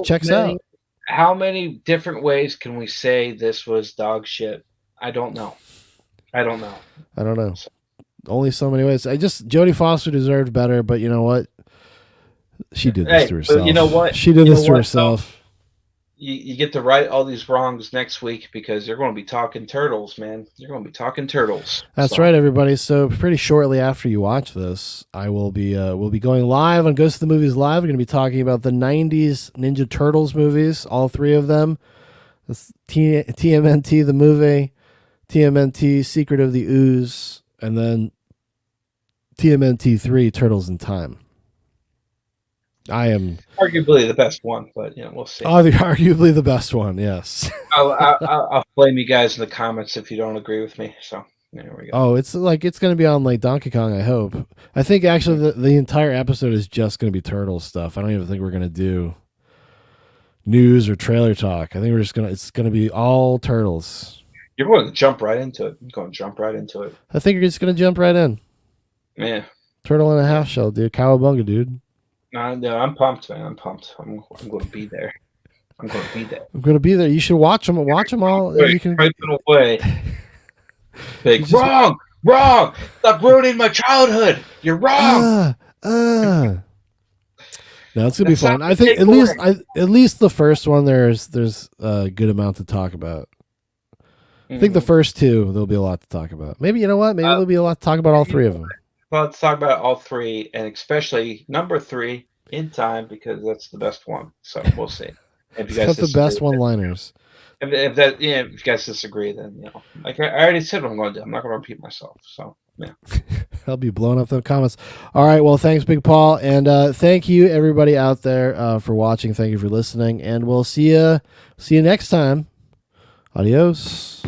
Checks out.
How many different ways can we say this was dog shit? I don't know.
Only so many ways. Jodie Foster deserved better, but you know what? She did this to herself.
You know what?
She did this to herself.
You get to right all these wrongs next week because you're going to be talking turtles, man. You're going to be talking turtles.
That's right, everybody. So pretty shortly after you watch this, I will be we'll be going live on Ghost of the Movies Live. We're going to be talking about the 90s Ninja Turtles movies, all 3 of them. This TMNT, the movie, TMNT, Secret of the Ooze, and then TMNT 3, Turtles in Time. I am
arguably the best one, but we'll see.
arguably the best one. Yes.
I'll blame you guys in the comments if you don't agree with me. So there we go.
Oh, it's going to be on like Donkey Kong. I hope. I think actually the entire episode is just going to be Turtles stuff. I don't even think we're going to do news or trailer talk. I think it's going to be all Turtles.
You're going to jump right into it. I'm going to jump right into it.
I think you're just going to jump right in.
Yeah.
Turtle and a half shell, dude. Cowabunga, dude.
No, I'm pumped, man. I'm pumped. I'm going to be there. I'm going to be there.
I'm going to be there. You should watch them. Watch them all. You can
right away. Big wrong. Stop ruining my childhood. You're wrong.
No, it's gonna be fun. I think at least the first one there's a good amount to talk about. I think the first two there'll be a lot to talk about. Maybe you know what? Maybe there'll be a lot to talk about all three of them.
Well, let's talk about all three, and especially number 3 in time because that's the best one. So we'll see. If you guys
the best one-liners.
If you guys disagree, then like I already said what I'm going to do. I'm not going to repeat myself. So yeah,
I'll be blowing up the comments. All right, well, thanks, Big Paul, and thank you everybody out there for watching. Thank you for listening, and we'll see you next time. Adios.